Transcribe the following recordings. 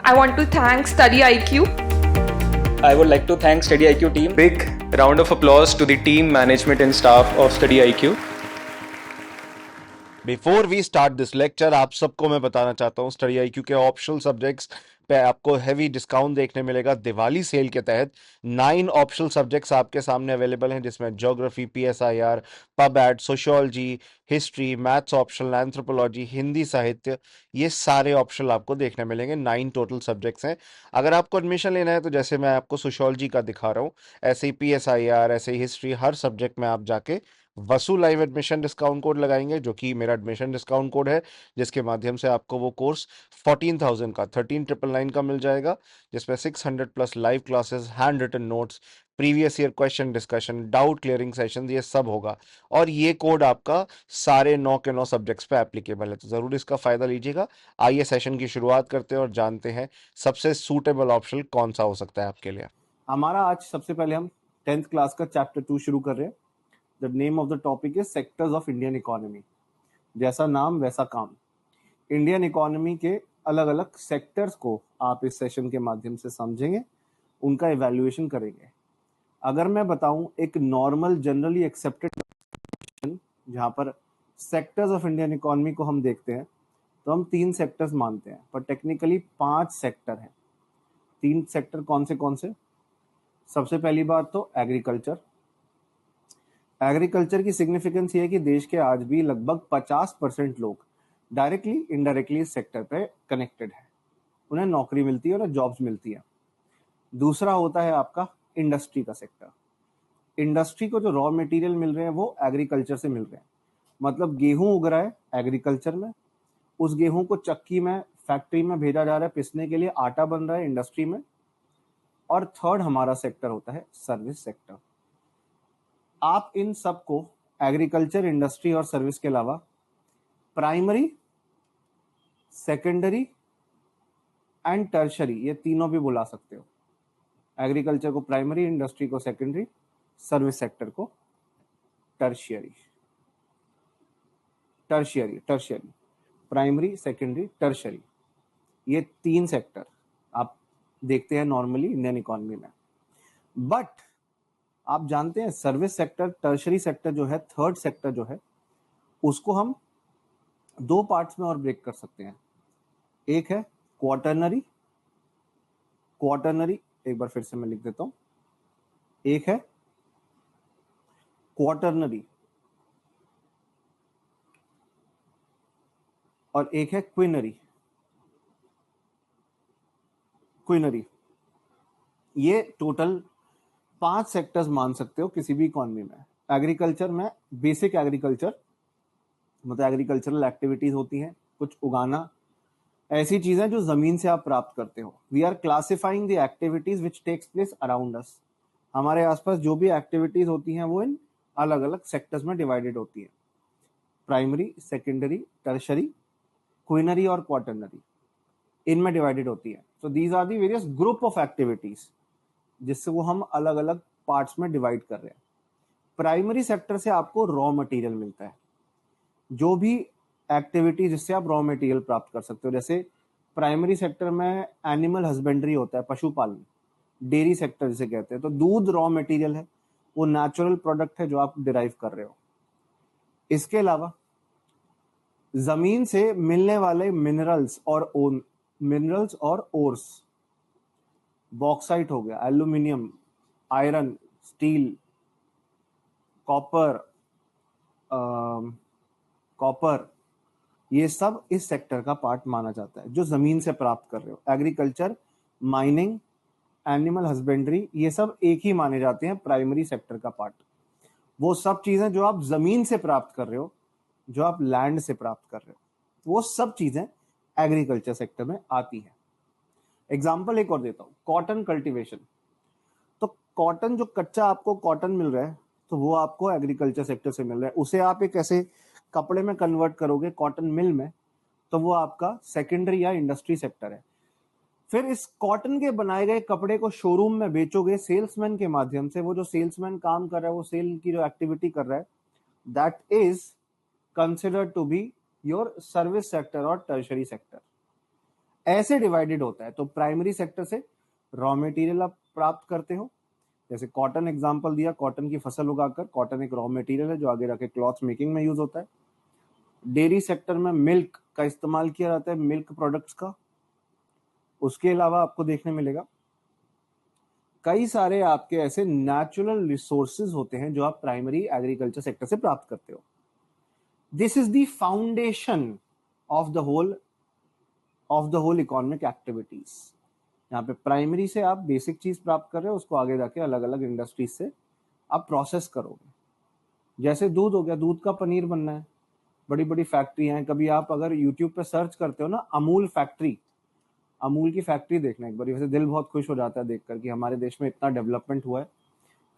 I want to thank Study IQ. I would like to thank Study IQ team. Big round of applause to the team, management and staff of Study IQ. Before we start this lecture आप सबको मैं बताना चाहता हूँ study IQ के optional subjects पे आपको heavy discount देखने मिलेगा दिवाली सेल के तहत। 9 ऑप्शनल सब्जेक्ट्स आपके सामने अवेलेबल हैं, जिसमें geography, PSIR, pub ad, sociology, history, maths optional, anthropology, Hindi साहित्य, ये सारे ऑप्शनल आपको देखने मिलेंगे। 9 टोटल सब्जेक्ट्स हैं। अगर आपको एडमिशन लेना है तो जैसे मैं आपको सोशियोलॉजी का दिखा रहा हूँ, ऐसे ही पीएसआईआर, ऐसे ही हिस्ट्री, हर सब्जेक्ट में आप जाके वसु लाइव एडमिशन डिस्काउंट कोड लगाएंगे, जो कि मेरा एडमिशन डिस्काउंट कोड है, जिसके माध्यम से आपको वो कोर्स 14,000 का 13,999 का मिल जाएगा, जिसमें 600 plus live classes, hand written notes, previous year question discussion, doubt clearing session, ये सब होगा। और ये कोड आपका सारे 9 के 9 सब्जेक्ट्स पे एप्लीकेबल है, तो जरूर इसका फायदा लीजिएगा। आइए सेशन की शुरुआत करते हैं और जानते हैं सबसे सूटेबल ऑप्शन कौन सा हो सकता है आपके लिए। हमारा आज सबसे पहले हम 10th क्लास का चैप्टर 2 शुरू कर रहे हैं। The name of the topic is sectors of Indian economy. जैसा नाम वैसा काम। इंडियन इकोनॉमी के अलग अलग सेक्टर्स को आप इस सेशन के माध्यम से समझेंगे, उनका इवैल्यूएशन करेंगे। अगर मैं बताऊं एक नॉर्मल जनरली एक्सेप्टेड जहां पर सेक्टर्स ऑफ इंडियन इकोनॉमी को हम देखते हैं तो हम 3 सेक्टर्स मानते हैं, पर टेक्निकली 5 सेक्टर हैं। 3 सेक्टर कौन से? सबसे पहली बात तो एग्रीकल्चर। एग्रीकल्चर की सिग्निफिकेंस ये है कि देश के आज भी लगभग 50% लोग डायरेक्टली इनडायरेक्टली इस सेक्टर पे कनेक्टेड है, उन्हें नौकरी मिलती है, उन्हें जॉब्स मिलती है। दूसरा होता है आपका इंडस्ट्री का सेक्टर। इंडस्ट्री को जो रॉ मटेरियल मिल रहे हैं वो एग्रीकल्चर से मिल रहे हैं, मतलब गेहूं उग रहा है एग्रीकल्चर में, उस गेहूं को चक्की में फैक्ट्री में भेजा जा रहा है पिसने के लिए, आटा बन रहा है इंडस्ट्री में। और थर्ड हमारा सेक्टर होता है सर्विस सेक्टर। आप इन सब को एग्रीकल्चर, इंडस्ट्री और सर्विस के अलावा प्राइमरी, सेकेंडरी एंड टर्शरी, ये तीनों भी बुला सकते हो। एग्रीकल्चर को प्राइमरी, इंडस्ट्री को सेकेंडरी, सर्विस सेक्टर को टर्शियरी। प्राइमरी, सेकेंडरी, टर्शरी, ये 3 सेक्टर आप देखते हैं नॉर्मली इंडियन इकोनॉमी में। बट आप जानते हैं सर्विस सेक्टर, टर्शरी सेक्टर जो है, थर्ड सेक्टर जो है, उसको हम 2 पार्ट्स में और ब्रेक कर सकते हैं। एक है क्वार्टरनरी, एक बार फिर से मैं लिख देता हूं। एक है क्वार्टरनरी और एक है क्विनरी। ये टोटल 5 सेक्टर्स मान सकते हो किसी भी इकोनॉमी में। एग्रीकल्चर में बेसिक एग्रीकल्चर, मतलब एग्रीकल्चरल एक्टिविटीज होती हैं, कुछ उगाना, ऐसी चीजें जो जमीन से आप प्राप्त करते हो। We are classifying the activities which takes place around us. हमारे आसपास जो भी एक्टिविटीज होती हैं वो इन अलग अलग सेक्टर्स में डिवाइडेड होती है। प्राइमरी, सेकेंडरी, टर्शरी, क्विनरी और क्वार्टरनरी, इनमें डिवाइडेड होती है। So these are the various group of activities जिससे वो हम अलग अलग पार्ट्स में डिवाइड कर रहे हैं। प्राइमरी सेक्टर से आपको रॉ मटेरियल मिलता है, जो भी एक्टिविटी जिससे आप रॉ मटेरियल प्राप्त कर सकते हो। जैसे प्राइमरी सेक्टर में एनिमल हस्बेंड्री होता है, पशुपालन, डेयरी सेक्टर जिसे कहते हैं, तो दूध रॉ मटेरियल है, वो नेचुरल प्रोडक्ट है जो आप डिराइव कर रहे हो। इसके अलावा जमीन से मिलने वाले मिनरल्स और ओर्स, बॉक्साइट हो गया, एल्यूमिनियम, आयरन, स्टील, कॉपर, ये सब इस सेक्टर का पार्ट माना जाता है जो जमीन से प्राप्त कर रहे हो। एग्रीकल्चर, माइनिंग, एनिमल हस्बेंड्री, ये सब एक ही माने जाते हैं प्राइमरी सेक्टर का पार्ट। वो सब चीजें जो आप जमीन से प्राप्त कर रहे हो, जो आप लैंड से प्राप्त कर रहे हो, वो सब चीजें एग्रीकल्चर सेक्टर में आती है। एग्जाम्पल एक और देता हूं, कॉटन कल्टीवेशन। तो कॉटन, जो कच्चा आपको कॉटन मिल रहा है, तो वो आपको एग्रीकल्चर सेक्टर से मिल रहा है। उसे आप एक ऐसे कपड़े में कन्वर्ट करोगे कॉटन मिल में, तो वो आपका सेकेंडरी या इंडस्ट्री सेक्टर है। फिर इस कॉटन के बनाए गए कपड़े को शोरूम में बेचोगे सेल्समैन के माध्यम से। वो जो सेल्समैन काम कर रहा है, वो सेल की जो एक्टिविटी कर रहा है, that is considered to be your service sector और टर्शरी सेक्टर। ऐसे डिवाइडेड होता है। तो प्राइमरी सेक्टर से रॉ मटेरियल आप प्राप्त करते हो, जैसे कॉटन एग्जांपल दिया, कॉटन की फसल उगाकर, कॉटन एक रॉ मटेरियल है जो आगे जाके क्लॉथ मेकिंग में यूज होता है। डेयरी सेक्टर में मिल्क का इस्तेमाल किया जाता है, मिल्क प्रोडक्ट्स का। उसके अलावा आपको देखने मिलेगा कई सारे आपके ऐसे नेचुरल रिसोर्सेज होते हैं जो आप प्राइमरी एग्रीकल्चर सेक्टर से प्राप्त करते हो। This is the foundation of the whole economic activities. यहाँ पे प्राइमरी से आप बेसिक चीज प्राप्त कर रहे हो, उसको आगे जाके अलग अलग इंडस्ट्रीज से आप प्रोसेस करोगे। जैसे दूध हो गया, दूध का पनीर बनना है, बड़ी बड़ी फैक्ट्रियां हैं। कभी आप अगर यूट्यूब पे सर्च करते हो ना अमूल फैक्ट्री, अमूल की फैक्ट्री देखना एक बार, वैसे दिल बहुत खुश हो जाता है देखकर कि हमारे देश में इतना डेवलपमेंट हुआ है,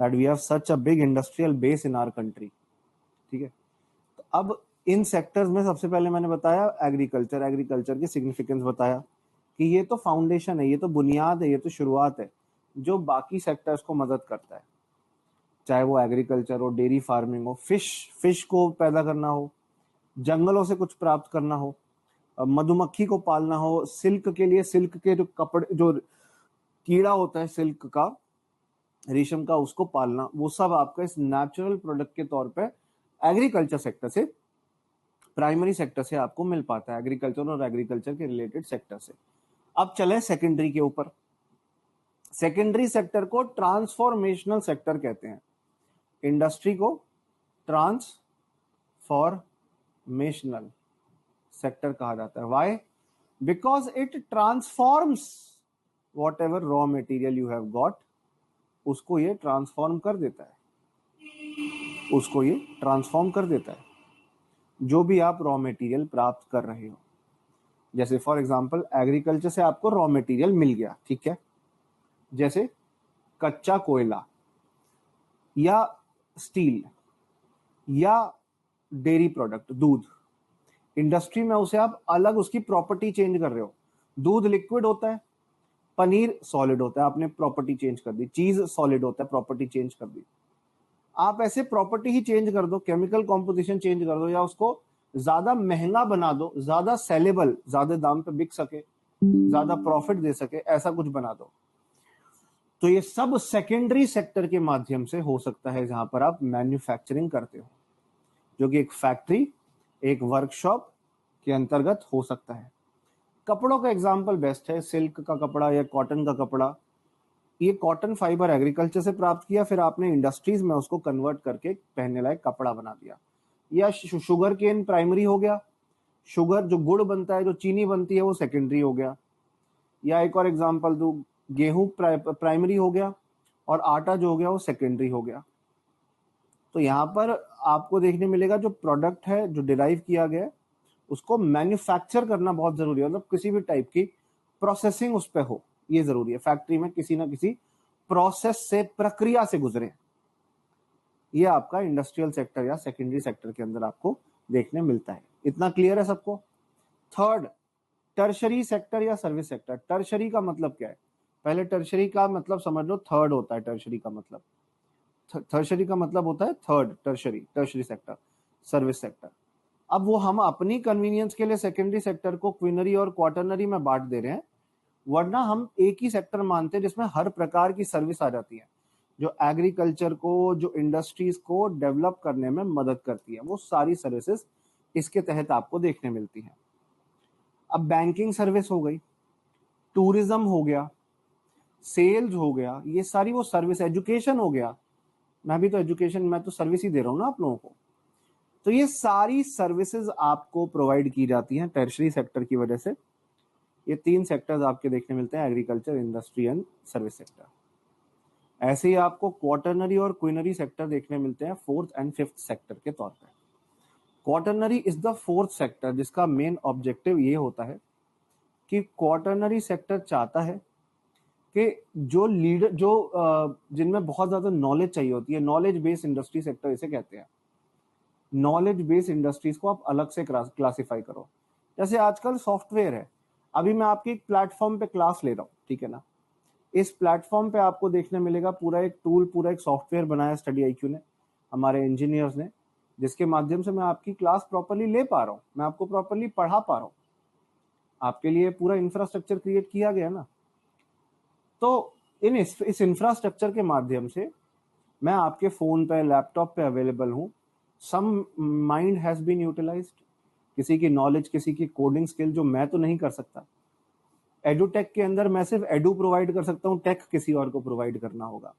that we have such a big industrial base in our country. ठीक है, तो अब इन सेक्टर्स में सबसे पहले मैंने बताया एग्रीकल्चर की सिग्निफिकेंस बताया कि ये तो फाउंडेशन है, ये तो बुनियाद है, ये तो शुरुआत है जो बाकी सेक्टर्स को मदद करता है, चाहे वो एग्रीकल्चर हो, डेयरी फार्मिंग हो, फिश को पैदा करना हो, जंगलों से कुछ प्राप्त करना हो, मधुमक्खी को पालना हो, सिल्क के लिए सिल्क के जो कपड़े, जो कीड़ा होता है सिल्क का, रेशम का, उसको पालना, वो सब आपका इस नेचुरल प्रोडक्ट के तौर पे एग्रीकल्चर सेक्टर से, प्राइमरी सेक्टर से आपको मिल पाता है, एग्रीकल्चर और एग्रीकल्चर के रिलेटेड सेक्टर से। अब चले सेकेंडरी के ऊपर। सेकेंडरी सेक्टर को ट्रांसफॉर्मेशनल सेक्टर कहते हैं। इंडस्ट्री को ट्रांसफॉर्मेशनल सेक्टर कहा जाता है। Why? Because it transforms what ever raw material you have got, उसको ये ट्रांसफॉर्म कर देता है, उसको ये ट्रांसफॉर्म कर देता है जो भी आप रॉ मटेरियल प्राप्त कर रहे हो। जैसे फॉर एग्जांपल एग्रीकल्चर से आपको रॉ मटेरियल मिल गया, ठीक है, जैसे कच्चा कोयला या स्टील या डेयरी प्रोडक्ट, दूध। इंडस्ट्री में उसे आप अलग उसकी प्रॉपर्टी चेंज कर रहे हो। दूध लिक्विड होता है, पनीर सॉलिड होता है, आपने प्रॉपर्टी चेंज कर दी। चीज सॉलिड होता है, प्रॉपर्टी चेंज कर दी। आप ऐसे प्रॉपर्टी ही चेंज कर दो, केमिकल कॉम्पोजिशन चेंज कर दो, या उसको ज्यादा महंगा बना दो, ज्यादा सेलेबल, ज्यादा दाम पे बिक सके, ज्यादा प्रॉफिट दे सके, ऐसा कुछ बना दो। तो ये सब सेकेंडरी सेक्टर के माध्यम से हो सकता है, जहां पर आप मैन्युफैक्चरिंग करते हो, जो कि एक फैक्ट्री, एक वर्कशॉप के अंतर्गत हो सकता है। कपड़ों का एग्जाम्पल बेस्ट है, सिल्क का कपड़ा या कॉटन का कपड़ा। ये कॉटन फाइबर एग्रीकल्चर से प्राप्त किया, फिर आपने इंडस्ट्रीज में उसको कन्वर्ट करके पहनने लायक कपड़ा बना दिया। या शुगर केन प्राइमरी हो गया, शुगर जो गुड़ बनता है, जो चीनी बनती है, वो सेकेंडरी हो गया। या एक और एग्जाम्पल दूं, गेहूं प्राइमरी हो गया और आटा जो हो गया वो सेकेंडरी हो गया। तो यहाँ पर आपको देखने मिलेगा जो प्रोडक्ट है जो डिराइव किया गया है, उसको मैन्युफैक्चर करना बहुत जरूरी है। मतलब किसी भी टाइप की प्रोसेसिंग उस पर हो, ये जरूरी है। फैक्ट्री में किसी ना किसी प्रोसेस से, प्रक्रिया से गुजरे। ये आपका इंडस्ट्रियल सेक्टर या सेकेंडरी सेक्टर के अंदर आपको देखने मिलता है। इतना क्लियर है सबको? थर्ड, टर्शरी सेक्टर या सर्विस सेक्टर। टर्शरी का मतलब क्या है? पहले टर्शरी का मतलब समझ लो, थर्ड होता है टर्शरी का मतलब। टर्शरी का मतलब होता है third, tertiary sector, service sector. अब वो हम अपनी कन्वीनियंस के लिए सेकेंडरी सेक्टर को क्विनरी और क्वार्टरनरी में बांट दे रहे हैं, वरना हम एक ही सेक्टर मानते हैं जिसमें हर प्रकार की सर्विस आ जाती है, जो एग्रीकल्चर को, जो इंडस्ट्रीज को डेवलप करने में मदद करती है। वो सारी सर्विसेज इसके तहत आपको देखने मिलती हैं। अब बैंकिंग सर्विस हो गई, टूरिज्म हो गया, सेल्स हो गया, ये सारी वो सर्विस। एजुकेशन हो गया, मैं भी तो एजुकेशन, मैं तो सर्विस ही दे रहा हूं ना आप लोगों को। तो ये सारी सर्विसेज आपको प्रोवाइड की जाती हैं टर्शरी सेक्टर की वजह से। ये तीन सेक्टर्स आपके देखने मिलते हैं, agriculture, industry and service sector. ऐसे ही आपको क्वार्टरनरी और क्विनरी सेक्टर देखने मिलते हैं फोर्थ एंड फिफ्थ सेक्टर के तौर पर। Quaternary is the fourth sector, जिसका मेन ऑब्जेक्टिव ये होता है कि क्वार्टरनरी सेक्टर चाहता है कि जो लीडर, जो जिनमें बहुत ज्यादा नॉलेज चाहिए होती है, नॉलेज बेस्ड इंडस्ट्री सेक्टर इसे कहते हैं। नॉलेज बेस्ड इंडस्ट्रीज को आप अलग से क्लासिफाई करो। जैसे आजकल सॉफ्टवेयर है, अभी मैं आपकी एक प्लेटफॉर्म पे क्लास ले रहा हूँ, ठीक है ना। इस प्लेटफॉर्म पे आपको देखने मिलेगा पूरा एक टूल, पूरा एक सॉफ्टवेयर बनाया स्टडी आईक्यू ने, हमारे इंजीनियर्स ने, जिसके माध्यम से मैं आपकी क्लास प्रॉपर्ली ले पा रहा हूँ, मैं आपको प्रॉपर्ली पढ़ा पा रहा हूँ। आपके लिए पूरा इंफ्रास्ट्रक्चर क्रिएट किया गया ना। तो इस इंफ्रास्ट्रक्चर के माध्यम से मैं आपके फोन पे, लैपटॉप पे अवेलेबल हूँ। Some mind has been utilized, किसी की नॉलेज, किसी की कोडिंग स्किल जो मैं तो नहीं कर सकता। एडुटेक के अंदर मैं सिर्फ एडु प्रोवाइड कर सकता हूँ, टेक किसी और को प्रोवाइड करना होगा,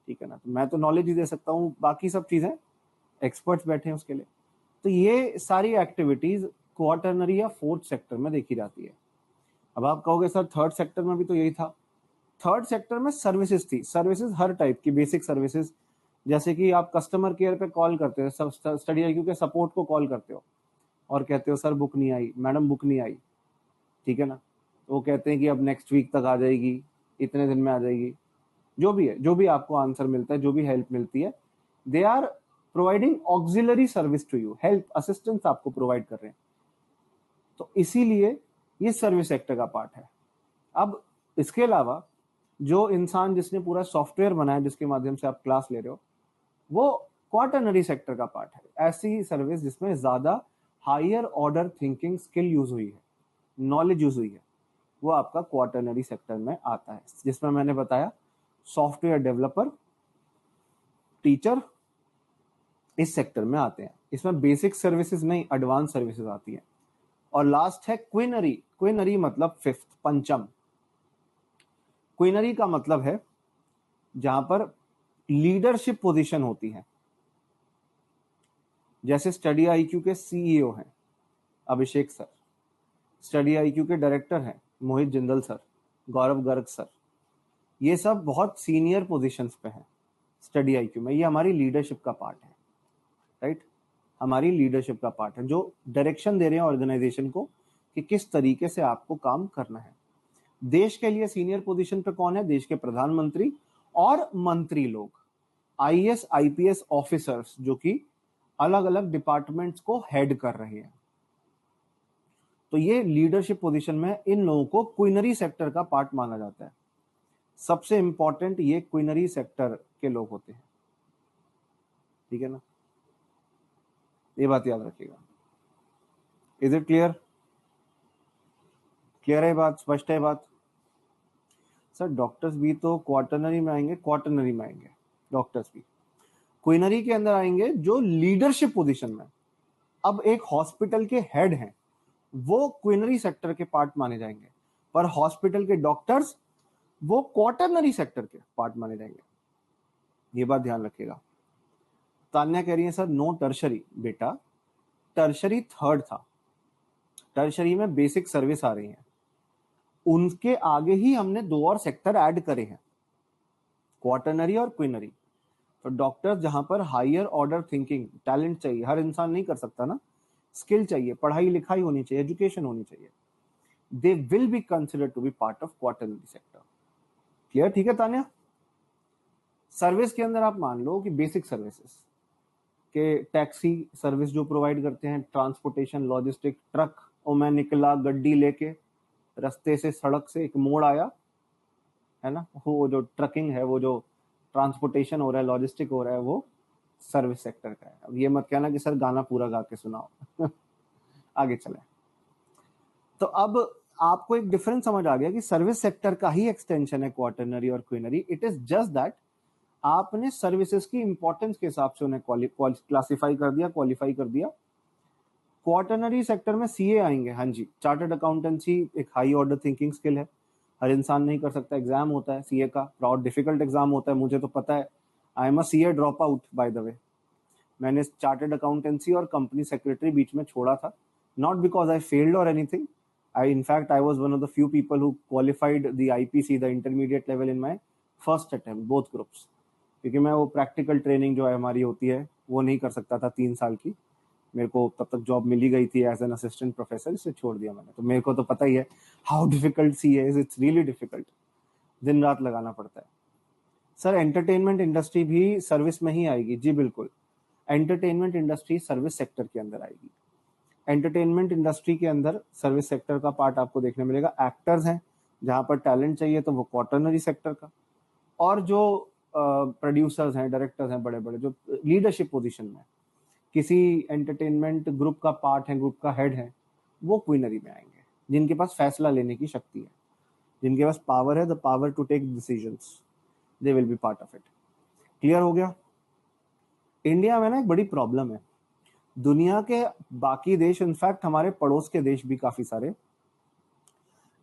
ठीक है ना। तो मैं तो नॉलेज ही दे सकता हूँ, बाकी सब चीजें एक्सपर्ट्स बैठे हैं उसके लिए। तो ये सारी एक्टिविटीज क्वार्टरनरी या फोर्थ सेक्टर में देखी जाती है। अब आप कहोगे सर थर्ड सेक्टर में भी तो यही था। थर्ड सेक्टर में सर्विसेज थी, सर्विसेज हर टाइप की, बेसिक सर्विसेज, जैसे कि आप कस्टमर केयर पे कॉल करते हो, स्टडी आईक्यू के सपोर्ट को कॉल करते हो और कहते हो सर बुक नहीं आई, मैडम बुक नहीं आई, ठीक है ना। तो वो कहते हैं कि अब नेक्स्ट वीक तक आ जाएगी, इतने दिन में आ जाएगी, जो भी है, जो भी आपको आंसर मिलता है, जो भी हेल्प मिलती है, they are providing auxiliary service to you, help assistance आपको प्रोवाइड कर रहे हैं। तो इसीलिए ये सर्विस सेक्टर का पार्ट है। अब इसके अलावा जो इंसान जिसने पूरा सॉफ्टवेयर बनाया जिसके माध्यम से आप क्लास ले रहे हो, वो क्वार्टरनरी सेक्टर का पार्ट है। ऐसी सर्विस जिसमें ज्यादा higher order thinking skill use हुई है, नॉलेज यूज हुई है, वो आपका क्वार्टरनरी सेक्टर में आता है, जिसमें मैंने बताया सॉफ्टवेयर डेवलपर, टीचर इस सेक्टर में आते हैं। इसमें बेसिक सर्विसेज नहीं, एडवांस सर्विसेज आती हैं। और लास्ट है क्विनरी। क्विनरी मतलब फिफ्थ, पंचम। क्विनरी का मतलब है जहां पर लीडरशिप पोजीशन होती है। जैसे स्टडी आईक्यू के सीईओ हैं अभिषेक सर, स्टडी आईक्यू के डायरेक्टर हैं मोहित जिंदल सर, गौरव गर्ग सर, ये सब बहुत सीनियर पोजीशंस पे हैं स्टडी आईक्यू में। ये हमारी लीडरशिप का पार्ट है, राइट, हमारी लीडरशिप का पार्ट है, जो डायरेक्शन दे रहे हैं ऑर्गेनाइजेशन को कि किस तरीके से आपको काम करना है। देश के लिए सीनियर पोजीशन पे कौन है? देश के प्रधानमंत्री और मंत्री लोग, आईएएस आईपीएस ऑफिसर्स, जो कि अलग अलग डिपार्टमेंट्स को हेड कर रहे हैं। तो ये लीडरशिप पोजीशन में इन लोगों को क्विनरी सेक्टर का पार्ट माना जाता है। सबसे इंपॉर्टेंट ये क्विनरी सेक्टर के लोग होते हैं, ठीक है ना, ये बात याद रखिएगा। Is it clear? क्लियर है बात, स्पष्ट है बात? सर डॉक्टर्स भी तो क्वार्टरनरी में आएंगे, क्वार्टरनरी में आएंगे डॉक्टर्स भी। क्विनरी के अंदर आएंगे जो लीडरशिप पोजीशन में। अब एक हॉस्पिटल के हेड हैं, वो क्विनरी सेक्टर के पार्ट माने जाएंगे, पर हॉस्पिटल के डॉक्टर्स वो क्वार्टरनरी सेक्टर के पार्ट माने जाएंगे। ये बात ध्यान रखिएगा। तान्या कह रही है सर नो टर्शरी। बेटा टर्शरी थर्ड था, टर्शरी में बेसिक सर्विस आ रही है, उनके आगे ही हमने दो और सेक्टर ऐड करे हैं, क्वार्टरनरी और क्विनरी। तो डॉक्टर जहां पर हायर ऑर्डर थिंकिंग, टैलेंट चाहिए, हर इंसान नहीं कर सकता ना, स्किल चाहिए, पढ़ाई लिखाई होनी चाहिए, एजुकेशन होनी चाहिए, they will be considered to be part of quaternary sector. Clear? ठीक है तान्या। सर्विस के अंदर आप मान लो कि बेसिक सर्विसेज के टैक्सी सर्विस जो प्रोवाइड करते हैं, ट्रांसपोर्टेशन, लॉजिस्टिक, ट्रक, और मैं निकला गड्डी लेके रास्ते से, सड़क से एक मोड़ आया है ना, वो जो ट्रकिंग है, वो जो ट्रांसपोर्टेशन हो रहा है, लॉजिस्टिक हो रहा है, वो सर्विस सेक्टर का है। अब ये मत कहना कि सर गाना पूरा गा के सुनाओ आगे चले। तो अब आपको एक डिफरेंस समझ आ गया कि सर्विस सेक्टर का ही एक्सटेंशन है क्वार्टरनरी और quinary. It is just that आपने सर्विसेज की इंपॉर्टेंस के हिसाब से उन्हें क्लासिफाई कर दिया, क्वालिफाई कर दिया। क्वार्टरनरी सेक्टर में सीए आएंगे, हाँ जी, चार्टर्ड अकाउंटेंसी एक हाई ऑर्डर थिंकिंग स्किल है, हर इंसान नहीं कर सकता। एग्जाम होता है सीए का, बहुत डिफिकल्ट एग्जाम होता है, मुझे तो पता है, I am a CA drop out by the way. मैंने चार्टर्ड अकाउंटेंसी और कंपनी सेक्रेटरी बीच में छोड़ा था, नॉट बिकॉज आई फेल्ड और anything, in fact I was one of the few people who qualified the IPC, the intermediate level, in my first attempt, both groups, क्योंकि मैं वो practical training जो है हमारी होती है वो नहीं कर सकता था 3 साल की। मेरे को तब तक जॉब मिली गई थी एज एन असिस्टेंट प्रोफेसर, इसे छोड़ दिया मैंने। तो मेरे को तो पता ही है how difficult CA is, it's really difficult, दिन रात लगाना पड़ता है। सर एंटरटेनमेंट इंडस्ट्री भी सर्विस में ही आएगी? जी बिल्कुल, एंटरटेनमेंट इंडस्ट्री सर्विस सेक्टर के अंदर आएगी। एंटरटेनमेंट इंडस्ट्री के अंदर सर्विस सेक्टर का पार्ट आपको देखने मिलेगा। एक्टर्स हैं, जहां पर टैलेंट चाहिए तो वो क्वार्टरनरी सेक्टर का, और जो प्रोड्यूसर्स हैं, डायरेक्टर्स हैं, बड़े बड़े जो लीडरशिप पोजीशन में किसी एंटरटेनमेंट ग्रुप का पार्ट है, ग्रुप का हेड है, वो क्विनरी में आएंगे। जिनके पास फैसला लेने की शक्ति है, जिनके पास पावर है, the power to take decisions, they will be part of it. Clear हो गया? इंडिया में ना एक बड़ी प्रॉब्लम है, दुनिया के बाकी देश, इनफैक्ट हमारे पड़ोस के देश भी काफी सारे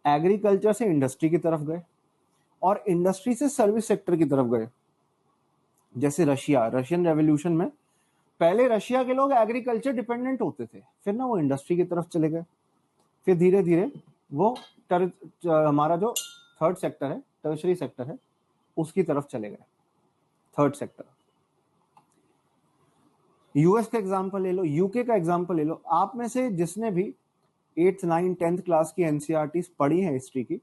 एग्रीकल्चर से इंडस्ट्री की तरफ गए और इंडस्ट्री से सर्विस सेक्टर की तरफ गए। जैसे रशिया, रशियन रेवोल्यूशन में पहले रशिया के लोग एग्रीकल्चर डिपेंडेंट होते थे, फिर ना वो इंडस्ट्री की तरफ चले गए, फिर धीरे धीरे वो हमारा जो थर्ड सेक्टर है, टर्शरी सेक्टर है, उसकी तरफ चले गए। थर्ड सेक्टर, यूएस का एग्जांपल ले लो, यूके का एग्जांपल ले लो। आप में से जिसने भी 8th 9th 10th क्लास की एनसीईआरटी पढ़ी है, हिस्ट्री की,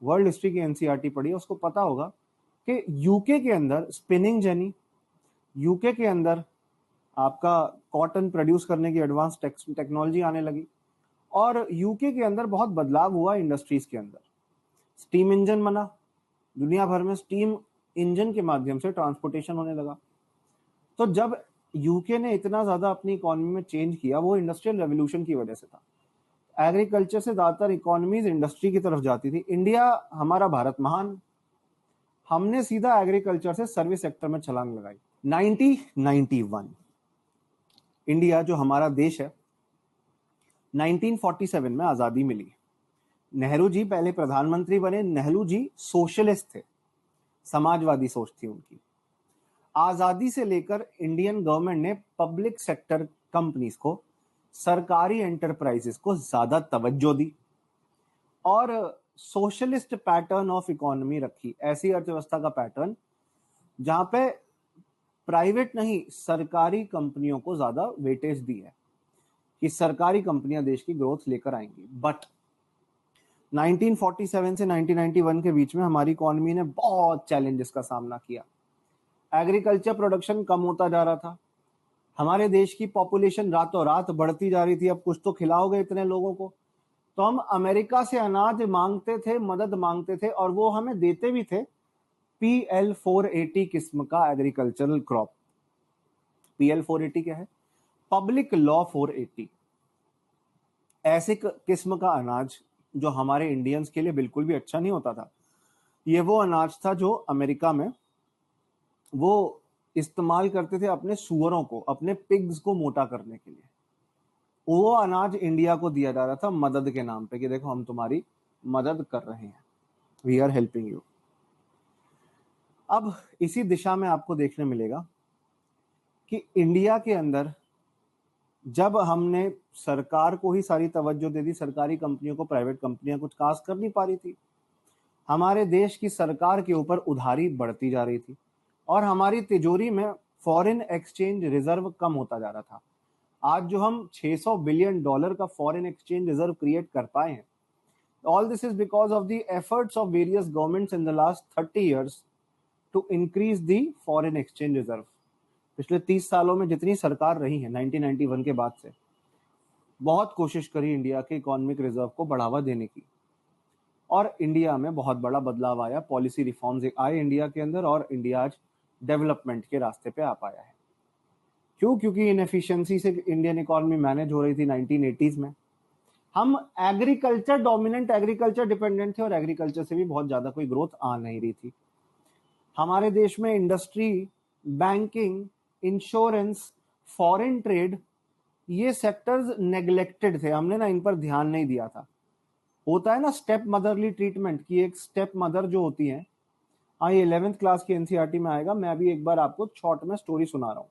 वर्ल्ड हिस्ट्री की एनसीईआरटी पढ़ी है, उसको पता होगा कि यूके के अंदर स्पिनिंग जेनी, यूके के अंदर आपका कॉटन प्रोड्यूस करने की एडवांस टेक्नोलॉजी आने लगी और यूके के अंदर बहुत बदलाव हुआ इंडस्ट्रीज के अंदर। स्टीम इंजन बना, दुनिया भर में स्टीम इंजन के माध्यम से ट्रांसपोर्टेशन होने लगा। तो जब यूके ने इतना ज्यादा अपनी इकोनॉमी में चेंज किया, वो इंडस्ट्रियल रेवोल्यूशन की वजह से था। एग्रीकल्चर से ज्यादातर इकोनॉमीज इंडस्ट्री की तरफ जाती थी। इंडिया, हमारा भारत महान, हमने सीधा एग्रीकल्चर से सर्विस सेक्टर में छलांग लगाई। 1991 इंडिया जो हमारा देश है, 1947 में आजादी मिली। नेहरू जी पहले प्रधानमंत्री बने। नेहरू जी सोशलिस्ट थे, समाजवादी सोच थी उनकी। आजादी से लेकर इंडियन गवर्नमेंट ने पब्लिक सेक्टर कंपनीज को, सरकारी एंटरप्राइजेस को ज्यादा तवज्जो दी और सोशलिस्ट पैटर्न ऑफ इकोनॉमी रखी। ऐसी अर्थव्यवस्था का पैटर्न जहां पे प्राइवेट नहीं, सरकारी कंपनियों को ज्यादा वेटेज दी है कि सरकारी कंपनियां देश की ग्रोथ लेकर आएंगी। बट 1947 से 1991 के बीच में हमारी इकोनॉमी ने बहुत चैलेंजेस का सामना किया। एग्रीकल्चर प्रोडक्शन कम होता जा रहा था, हमारे देश की पॉपुलेशन रातों रात बढ़ती जा रही थी। अब कुछ तो खिलाओगे इतने लोगों को, तो हम अमेरिका से अनाज मांगते थे, मदद मांगते थे और वो हमें देते भी थे PL 480 किस्म का एग्रीकल्चरल क्रॉप। PL 480 क्या है? Public law 480। ऐसे किस्म का अनाज जो हमारे इंडियंस के लिए बिल्कुल भी अच्छा नहीं होता था। ये वो अनाज था जो अमेरिका में वो इस्तेमाल करते थे अपने सुअरों को, अपने पिग्स को मोटा करने के लिए। वो अनाज इंडिया को दिया जा रहा था मदद के नाम पे कि देखो हम तुम्हारी मदद कर रहे हैं, वी आर हेल्पिंग यू। अब इसी दिशा में आपको देखने मिलेगा कि इंडिया के अंदर जब हमने सरकार को ही सारी तवज्जो दे दी, सरकारी कंपनियों को प्राइवेट कंपनियां कुछ खास कर नहीं पा रही थी, हमारे देश की सरकार के ऊपर उधारी बढ़ती जा रही थी और हमारी तिजोरी में फॉरेन एक्सचेंज रिजर्व कम होता जा रहा था। आज जो हम $600 बिलियन का फॉरेन एक्सचेंज रिजर्व क्रिएट कर पाए हैं, all this is because of the efforts of various governments in the last 30 years to increase the foreign exchange reserve. पिछले 30 सालों में जितनी सरकार रही है 1991 के बाद से, बहुत कोशिश करी इंडिया के इकोनॉमिक रिजर्व को बढ़ावा देने की और इंडिया में बहुत बड़ा बदलाव आया, पॉलिसी रिफॉर्म्स आए इंडिया के अंदर और इंडिया आज डेवलपमेंट के रास्ते पे आ पाया है। क्यों? क्योंकि इनएफिशिएंसी से इंडियन इकोनॉमी मैनेज हो रही थी 1980s में। हम एग्रीकल्चर डोमिनेंट, एग्रीकल्चर डिपेंडेंट थे और एग्रीकल्चर से भी बहुत ज्यादा कोई ग्रोथ आ नहीं रही थी। हमारे देश में industry, banking, insurance, foreign trade, ये सेक्टर्स नेग्लेक्टेड थे, हमने ना इन पर ध्यान नहीं दिया था। होता है ना स्टेप मदरली ट्रीटमेंट की, एक स्टेप मदर जो होती है, ये 11th क्लास की एनसीईआरटी में आएगा। मैं अभी एक बार आपको शॉर्ट में स्टोरी सुना रहा हूं,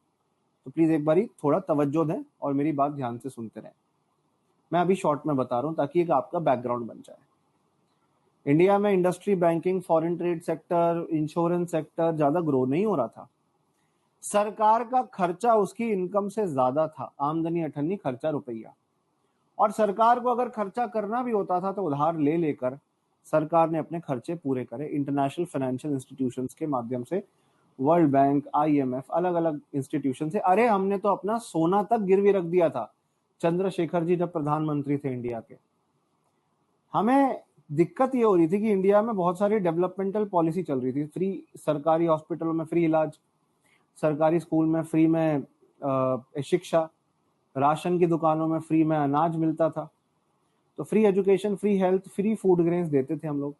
तो प्लीज एक बार थोड़ा तवज्जो दें और मेरी बात ध्यान से सुनते रहें। मैं अभी शॉर्ट में बता रहा हूं ताकि एक आपका बैकग्राउंड बन जाए। इंडिया में industry, banking, foreign trade sector, insurance sector ज्यादा ग्रो नहीं हो रहा था। सरकार का खर्चा उसकी इनकम से ज्यादा था, आमदनी अठन्नी, खर्चा रुपया। और सरकार को अगर खर्चा करना भी होता था तो उधार ले लेकर सरकार ने अपने खर्चे पूरे करे इंटरनेशनल फाइनेंशियल इंस्टीट्यूशंस के माध्यम से, वर्ल्ड बैंक, IMF, अलग अलग इंस्टीट्यूशन से। अरे हमने तो अपना सोना तक गिरवी रख दिया था चंद्रशेखर जी जब प्रधानमंत्री थे इंडिया के। हमें दिक्कत ये हो रही थी कि इंडिया में बहुत सारी डेवलपमेंटल पॉलिसी चल रही थी, फ्री सरकारी हॉस्पिटलों में फ्री इलाज, सरकारी स्कूल में फ्री में शिक्षा, राशन की दुकानों में फ्री में अनाज मिलता था। तो free education, free health, free food grains देते थे हम लोग।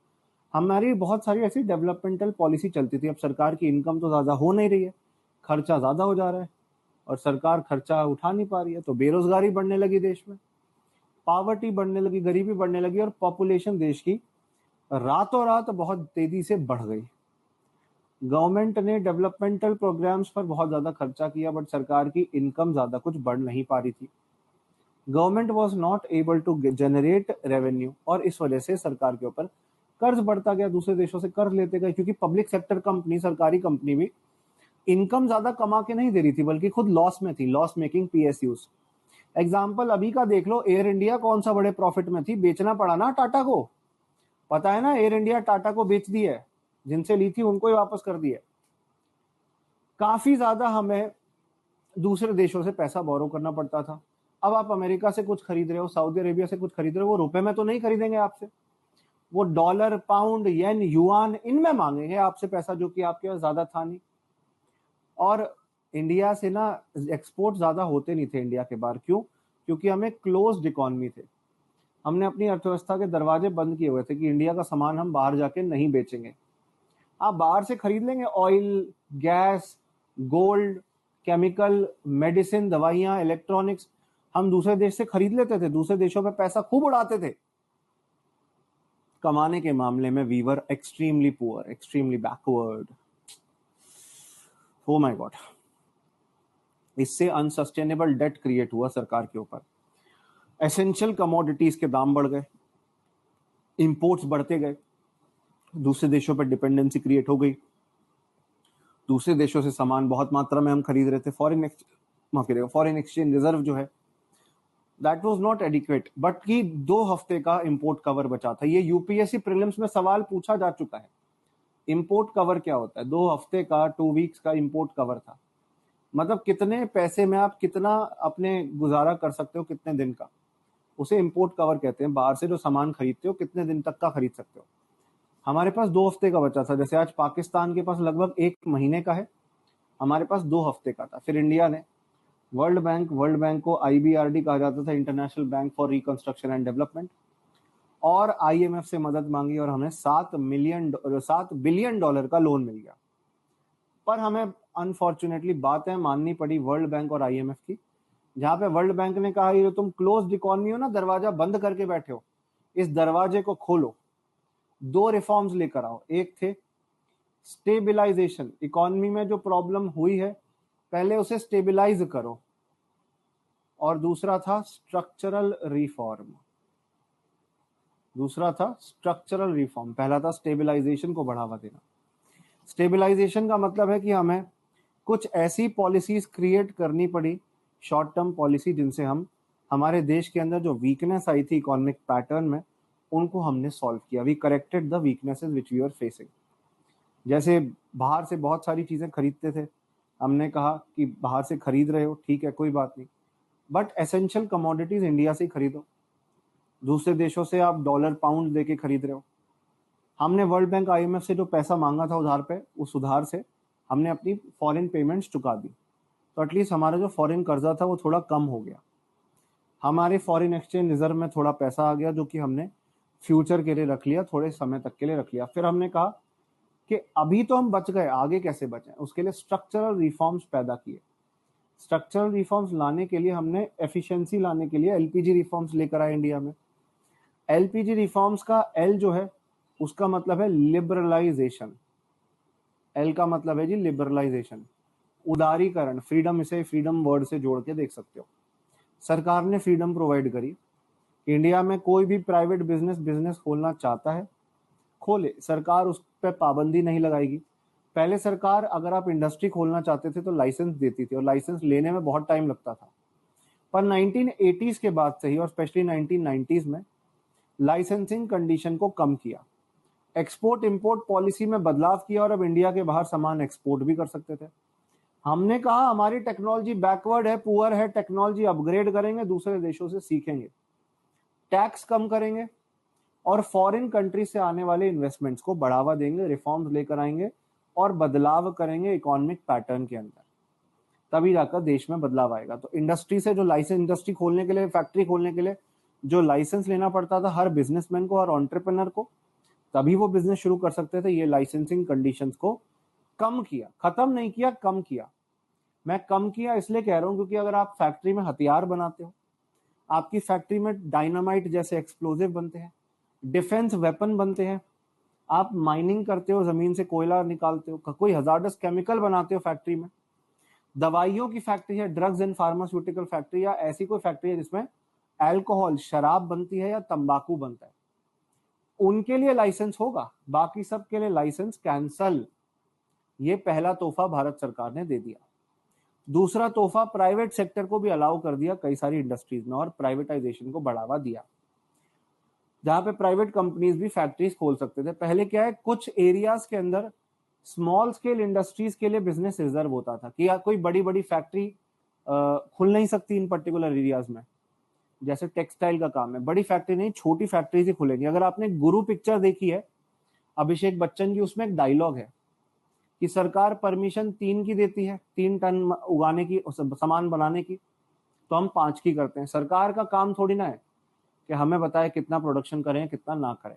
हमारी बहुत सारी ऐसी डेवलपमेंटल पॉलिसी चलती थी। अब सरकार की इनकम तो ज्यादा हो नहीं रही है, खर्चा ज्यादा हो जा रहा है और सरकार खर्चा उठा नहीं पा रही है, तो बेरोजगारी बढ़ने लगी देश में, पावर्टी बढ़ने लगी, गरीबी बढ़ने लगी और पॉपुलेशन देश की रातों रात बहुत तेजी से बढ़ गई। गवर्नमेंट ने डेवलपमेंटल प्रोग्राम्स पर बहुत ज्यादा खर्चा किया, बट सरकार की इनकम ज्यादा कुछ बढ़ नहीं पा रही थी। Government was not able to generate revenue और इस वजह से सरकार के ऊपर कर्ज बढ़ता गया, दूसरे देशों से कर्ज लेते गए, क्योंकि पब्लिक सेक्टर कंपनी, सरकारी कंपनी भी इनकम ज्यादा कमा के नहीं दे रही थी, बल्कि खुद लॉस में थी, लॉस मेकिंग पीएसयूज। एग्जाम्पल अभी का देख लो, एयर इंडिया कौन सा बड़े प्रॉफिट में थी, बेचना पड़ा ना टाटा को, पता है ना, एयर इंडिया टाटा को बेच दी है, जिनसे ली थी उनको ही वापस कर दी है। काफी ज्यादा हमें दूसरे देशों से पैसा बोरो करना पड़ता था। अब आप अमेरिका से कुछ खरीद रहे हो, सऊदी अरेबिया से कुछ खरीद रहे हो, वो रुपए में तो नहीं खरीदेंगे आपसे, वो डॉलर, पाउंड, येन, युआन इनमें मांगेंगे आपसे पैसा, जो कि आपके पास ज्यादा था नहीं। और इंडिया से ना एक्सपोर्ट ज्यादा होते नहीं थे इंडिया के बाहर। क्यों? क्योंकि हमें क्लोज्ड इकोनॉमी थे, हमने अपनी अर्थव्यवस्था के दरवाजे बंद किए हुए थे कि इंडिया का सामान हम बाहर जाके नहीं बेचेंगे। आप बाहर से खरीद लेंगे, oil, gas, gold, chemical, medicine, दवाइयां, इलेक्ट्रॉनिक्स, हम दूसरे देश से खरीद लेते थे, दूसरे देशों पे पैसा खूब उड़ाते थे। कमाने के मामले में we were extremely poor, extremely backward. Oh my God. इससे अनसस्टेनेबल डेट क्रिएट हुआ सरकार के ऊपर। एसेंशियल कमोडिटीज के दाम बढ़ गए, इंपोर्ट्स बढ़ते गए, दूसरे देशों पर डिपेंडेंसी क्रिएट हो गई, दूसरे देशों से सामान बहुत मात्रा में हम खरीद रहे थे। फॉरेन एक्सचेंज रिजर्व जो है that was not adequate, but कि 2 हफ्ते का इंपोर्ट कवर बचा था। ये यूपीएससी प्रीलिम्स में सवाल पूछा जा चुका है, इंपोर्ट कवर क्या होता है। 2 हफ्ते का, 2 वीक्स का इंपोर्ट कवर था, मतलब कितने पैसे में आप कितना अपने गुजारा कर सकते हो, कितने दिन का, उसे इंपोर्ट कवर कहते हैं। बाहर से जो सामान खरीदते हो कितने दिन तक का खरीद सकते हो। हमारे पास 2 हफ्ते का बचा था, जैसे आज पाकिस्तान के पास लगभग 1 महीने का है, हमारे पास 2 हफ्ते का था। फिर इंडिया ने वर्ल्ड बैंक को आईबीआरडी कहा जाता था, international bank for reconstruction and development, और आईएमएफ से मदद मांगी और हमें $7 बिलियन का लोन मिल गया। पर हमें अनफॉर्चुनेटली बातें माननी पड़ी वर्ल्ड बैंक और आईएमएफ की, जहां पे वर्ल्ड बैंक ने कहा ये तुम क्लोज्ड इकोनॉमी हो ना, दरवाजा बंद करके बैठे हो, इस दरवाजे को खोलो, 2 रिफॉर्म्स लेकर आओ। एक थे स्टेबिलाइजेशन, इकोनॉमी में जो प्रॉब्लम हुई है पहले उसे स्टेबिलाइज करो, और दूसरा था स्ट्रक्चरल रिफॉर्म। पहला था स्टेबिलाइजेशन को बढ़ावा देना। स्टेबिलाइजेशन का मतलब है कि हमें कुछ ऐसी पॉलिसीज क्रिएट करनी पड़ी, शॉर्ट टर्म पॉलिसी, जिनसे हम हमारे देश के अंदर जो वीकनेस आई थी इकोनॉमिक पैटर्न में, उनको हमने सॉल्व किया। We corrected the weaknesses which we are facing. जैसे बाहर से बहुत सारी चीजें खरीदते थे, हमने कहा कि बाहर से खरीद रहे हो ठीक है, कोई बात नहीं, बट एसेंशियल कमोडिटीज इंडिया से ही खरीदो। दूसरे देशों से आप डॉलर, पाउंड देके खरीद रहे हो। हमने वर्ल्ड बैंक, आईएमएफ से जो पैसा मांगा था उधार पे, उस उधार से हमने अपनी फॉरेन पेमेंट्स चुका दी, तो एटलीस्ट हमारा जो फॉरेन कर्जा था वो थोड़ा कम हो गया। हमारे फॉरेन एक्सचेंज रिजर्व में थोड़ा पैसा आ गया, जो कि हमने फ्यूचर के लिए रख लिया, थोड़े समय तक के लिए रख लिया। फिर हमने कहा कि अभी तो हम बच गए, आगे कैसे बचें, उसके लिए स्ट्रक्चरल रिफॉर्म्स पैदा किए। स्ट्रक्चरल रिफॉर्म्स लाने के लिए हमने एफिशिएंसी लाने के लिए एलपीजी रिफॉर्म्स लेकर आए इंडिया में। एलपीजी रिफॉर्म्स का एल जो है उसका मतलब है लिबरलाइजेशन। एल का मतलब है जी लिबरलाइजेशन, उदारीकरण, फ्रीडम, इसे फ्रीडम वर्ड से जोड़ के देख सकते हो। सरकार ने फ्रीडम प्रोवाइड करी। इंडिया में कोई भी प्राइवेट बिजनेस खोलना चाहता है खोले, सरकार उस पर पाबंदी नहीं लगाएगी। पहले सरकार अगर आप इंडस्ट्री खोलना चाहते थे तो लाइसेंस देती थी, और लाइसेंस लेने में बहुत टाइम लगता था। पर 1980s के बाद से ही, और स्पेशली 1990s में, लाइसेंसिंग कंडीशन को कम किया, एक्सपोर्ट इंपोर्ट पॉलिसी में बदलाव किया, और अब इंडिया के बाहर सामान एक्सपोर्ट भी कर सकते थे। हमने कहा हमारी टेक्नोलॉजी बैकवर्ड है, पुअर है, टेक्नोलॉजी अपग्रेड करेंगे, दूसरे देशों से सीखेंगे, टैक्स कम करेंगे, और फॉरेन कंट्री से आने वाले इन्वेस्टमेंट्स को बढ़ावा देंगे, रिफॉर्म्स लेकर आएंगे और बदलाव करेंगे इकोनॉमिक पैटर्न के अंदर, तभी जाकर देश में बदलाव आएगा। तो इंडस्ट्री से जो लाइसेंस, इंडस्ट्री खोलने के लिए, फैक्ट्री खोलने के लिए जो लाइसेंस लेना पड़ता था हर बिजनेसमैन को और एंटरप्रेन्योर को, तभी वो बिजनेस शुरू कर सकते थे, ये लाइसेंसिंग कंडीशंस को कम किया, खत्म नहीं किया, कम किया। मैं कम किया इसलिए कह रहा हूं क्योंकि अगर आप फैक्ट्री में हथियार बनाते हो, आपकी फैक्ट्री में डायनामाइट जैसे एक्सप्लोजिव बनते हैं, डिफेंस वेपन बनते हैं, आप माइनिंग करते हो, जमीन से कोयला निकालते हो, कोई हजार्डस केमिकल बनाते हो फैक्ट्री में, दवाइयों की फैक्ट्री है, ड्रग्स एंड फार्मास्यूटिकल फैक्ट्री, या ऐसी कोई फैक्ट्री है जिसमें अल्कोहल शराब बनती है या तंबाकू बनता है, उनके लिए लाइसेंस होगा, बाकी सब के लिए लाइसेंस कैंसल। ये पहला तोहफा भारत सरकार ने दे दिया। दूसरा तोहफा, प्राइवेट सेक्टर को भी अलाउ कर दिया कई सारी इंडस्ट्रीज में और प्राइवेटाइजेशन को बढ़ावा दिया, जहां पे प्राइवेट कंपनीज भी फैक्ट्रीज खोल सकते थे। पहले क्या है, कुछ एरियाज के अंदर स्मॉल स्केल इंडस्ट्रीज के लिए बिजनेस रिजर्व होता था कि कोई बड़ी बड़ी फैक्ट्री खुल नहीं सकती इन पर्टिकुलर एरियाज में, जैसे टेक्सटाइल का काम है, बड़ी फैक्ट्री नहीं, छोटी फैक्ट्रीज ही खुलेंगी। अगर आपने गुरु पिक्चर देखी है अभिषेक बच्चन की, उसमें एक डायलॉग है कि सरकार परमिशन 3 की देती है, 3 टन उगाने की, सामान बनाने की, तो हम 5 की करते हैं। सरकार का काम थोड़ी ना है कि हमें बताए कितना प्रोडक्शन करें कितना ना करें।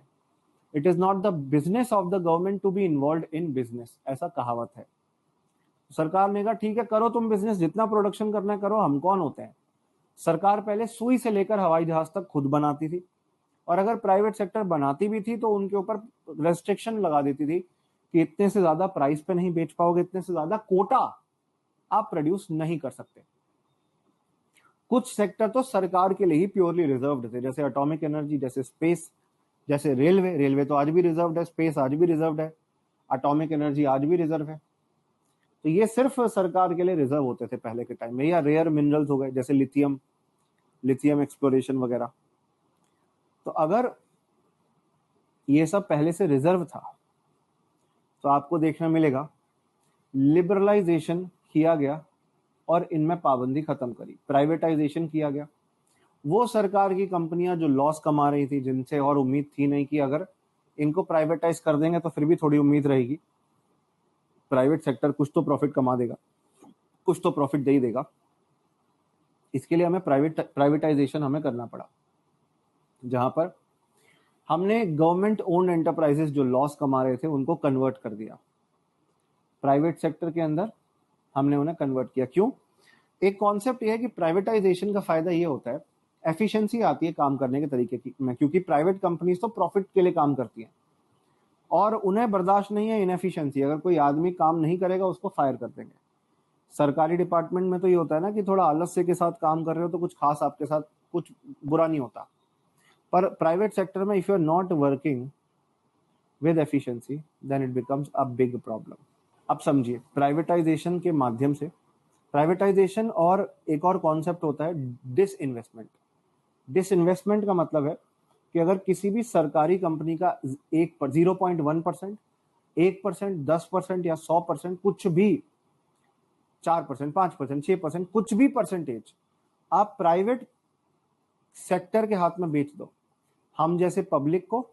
It is not the business of the government to be involve in business, ऐसा कहावत है। सरकार ने कहा ठीक है करो तुम बिजनेस, जितना प्रोडक्शन करना है करो, हम कौन होते हैं। सरकार पहले सुई से लेकर हवाई जहाज तक खुद बनाती थी, और अगर प्राइवेट सेक्टर बनाती भी थी तो उनके ऊपर रेस्ट्रिक्शन लगा देती थी कि इतने से ज्यादा प्राइस पे नहीं बेच पाओगे, इतने से ज्यादा कोटा आप प्रोड्यूस नहीं कर सकते। कुछ सेक्टर तो सरकार के लिए ही प्योरली रिजर्व्ड थे, जैसे एटॉमिक एनर्जी, जैसे स्पेस, जैसे रेलवे। रेलवे तो आज भी रिजर्व्ड है, स्पेस आज भी रिजर्व्ड है, एटॉमिक एनर्जी आज भी रिजर्व है। तो ये सिर्फ सरकार के लिए रिजर्व होते थे पहले के टाइम में। या रेयर मिनरल्स हो गए जैसे लिथियम, लिथियम एक्सप्लोरेशन वगैरह। तो अगर ये सब पहले से रिजर्व था तो आपको देखने मिलेगा लिबरलाइजेशन किया गया और इनमें पाबंदी खत्म करी, प्राइवेटाइजेशन किया गया। वो सरकार की कंपनियां जो लॉस कमा रही थी, जिनसे और उम्मीद थी नहीं कि अगर इनको प्राइवेटाइज कर देंगे तो फिर भी थोड़ी उम्मीद रहेगी, प्राइवेट सेक्टर कुछ तो प्रॉफिट कमा देगा, कुछ तो प्रॉफिट दे ही देगा, इसके लिए हमें प्राइवेटाइजेशन हमें करना पड़ा, जहां पर हमने गवर्नमेंट ओन्ड एंटरप्राइजेस जो लॉस कमा रहे थे उनको कन्वर्ट कर दिया प्राइवेट सेक्टर के अंदर, हमने उन्हें कन्वर्ट किया। क्यों? एक कॉन्सेप्ट ये है कि प्राइवेटाइजेशन का फायदा ये होता है, एफिशिएंसी आती है काम करने के तरीके की में, क्योंकि प्राइवेट कंपनीज तो प्रॉफिट के लिए काम करती हैं और उन्हें बर्दाश्त नहीं है इनएफिशिएंसी। अगर कोई आदमी काम नहीं करेगा उसको फायर कर देंगे। सरकारी डिपार्टमेंट में तो ये होता है ना कि थोड़ा आलस्य के साथ काम कर रहे हो तो कुछ खास आपके साथ कुछ बुरा नहीं होता, पर प्राइवेट सेक्टर में if you are not working with efficiency then it becomes a big problem. अब समझिए, प्राइवेटाइजेशन के माध्यम से, प्राइवेटाइजेशन और एक और कॉन्सेप्ट होता है डिसइन्वेस्टमेंट। डिसइन्वेस्टमेंट का मतलब है कि अगर किसी भी सरकारी कंपनी का 0.1%, 1%, 10% या 100%, कुछ भी 4%, 5%, 6%, कुछ भी परसेंटेज आप प्राइवेट सेक्टर के हाथ में बेच दो, हम जैसे पब्लिक को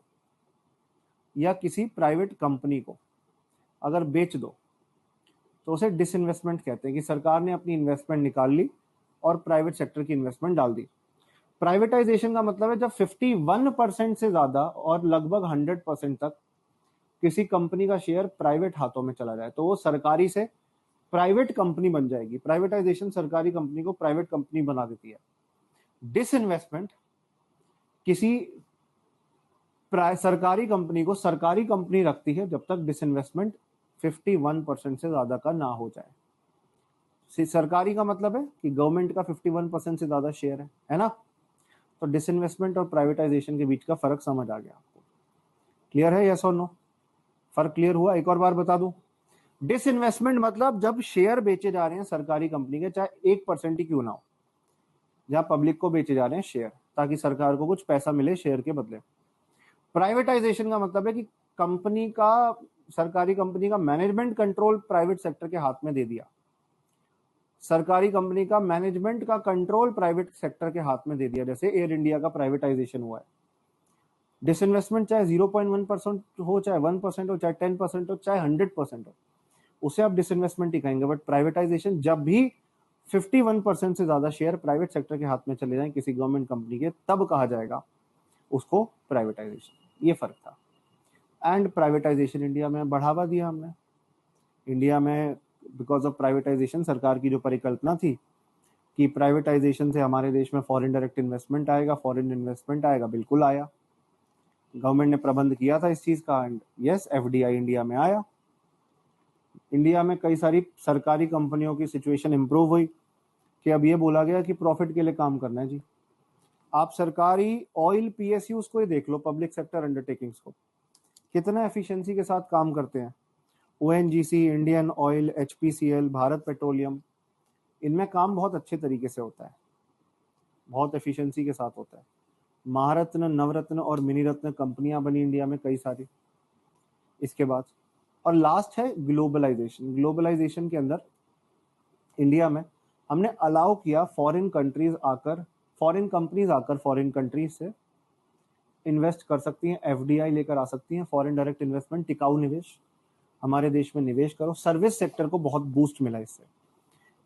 या किसी प्राइवेट कंपनी को अगर बेच दो तो उसे डिसइन्वेस्टमेंट कहते हैं कि सरकार ने अपनी इन्वेस्टमेंट निकाल ली और प्राइवेट सेक्टर की इन्वेस्टमेंट डाल दी। प्राइवेटाइजेशन का मतलब है जब 51% से ज्यादा और लगभग 100% तक किसी कंपनी का शेयर प्राइवेट हाथों में चला जाए तो वो सरकारी से प्राइवेट कंपनी बन जाएगी। प्राइवेटाइजेशन सरकारी कंपनी को प्राइवेट कंपनी बना देती है। डिसइन्वेस्टमेंट किसी सरकारी कंपनी को सरकारी कंपनी रखती है जब तक डिसइन्वेस्टमेंट 51% से ज्यादा का ना हो जाए। सरकारी का मतलब है कि गवर्नमेंट का 51% से ज्यादा शेयर है ना। तो डिसइन्वेस्टमेंट और प्राइवेटाइजेशन के बीच का फर्क समझ आ गया आपको? क्लियर है, यस और नो? फर्क क्लियर हुआ? एक और बार बता दूं, डिसइन्वेस्टमेंट मतलब जब शेयर बेचे जा रहे हैं सरकारी कंपनी के, चाहे 1% ही क्यों ना हो, जहां पब्लिक को बेचे जा रहे हैं शेयर ताकि सरकार को कुछ पैसा मिले शेयर के बदले। प्राइवेटाइजेशन का मतलब है कि कंपनी का, सरकारी कंपनी का मैनेजमेंट कंट्रोल प्राइवेट सेक्टर के हाथ में दे दिया, सरकारी कंपनी का मैनेजमेंट का कंट्रोल प्राइवेट सेक्टर के हाथ में दे दिया, जैसे एयर इंडिया का प्राइवेटाइजेशन हुआ है। डिसइन्वेस्टमेंट चाहे 0.1% हो, चाहे 1% हो, चाहे 10% हो, चाहे 100% हो, उसे आप डिसइन्वेस्टमेंट ही कहेंगे। बट प्राइवेटाइजेशन जब भी 51% से ज्यादा शेयर प्राइवेट सेक्टर के हाथ में चले जाएं किसी गवर्नमेंट कंपनी के, तब कहा जाएगा उसको प्राइवेटाइजेशन। ये फर्क था। एंड प्राइवेटाइजेशन इंडिया में बढ़ावा दिया हमने। इंडिया में बिकॉज ऑफ प्राइवेटाइजेशन, सरकार की जो परिकल्पना थी कि प्राइवेटाइजेशन से हमारे देश में फॉरेन डायरेक्ट इन्वेस्टमेंट आएगा, फॉरेन इन्वेस्टमेंट आएगा, बिल्कुल आया। गवर्नमेंट ने प्रबंध किया था इस चीज का, एंड यस, एफडीआई इंडिया में आया। इंडिया में कई सारी सरकारी कंपनियों की सिचुएशन इंप्रूव हुई कि अब ये बोला गया कि प्रॉफिट के लिए काम करना है जी। आप सरकारी ऑयल पीएसयूज को ही देख लो, पब्लिक सेक्टर अंडरटेकिंग्स को, कितना एफिशिएंसी के साथ काम करते हैं। ONGC, Indian oil, HPCL, Bharat petroleum, इनमें काम बहुत अच्छे तरीके से होता है, बहुत एफिशिएंसी के साथ होता है। महारत्न, नवरत्न और मिनी रत्न कंपनियां बनी इंडिया में कई सारी। इसके बाद और लास्ट है ग्लोबलाइजेशन। ग्लोबलाइजेशन के अंदर इंडिया में हमने अलाउ किया फॉरेन कंपनीज आकर फॉरेन कंट्रीज से इन्वेस्ट कर सकती हैं, एफडीआई लेकर आ सकती हैं, फॉरेन डायरेक्ट इन्वेस्टमेंट, टिकाऊ निवेश, हमारे देश में निवेश करो। सर्विस सेक्टर को बहुत बूस्ट मिला इससे।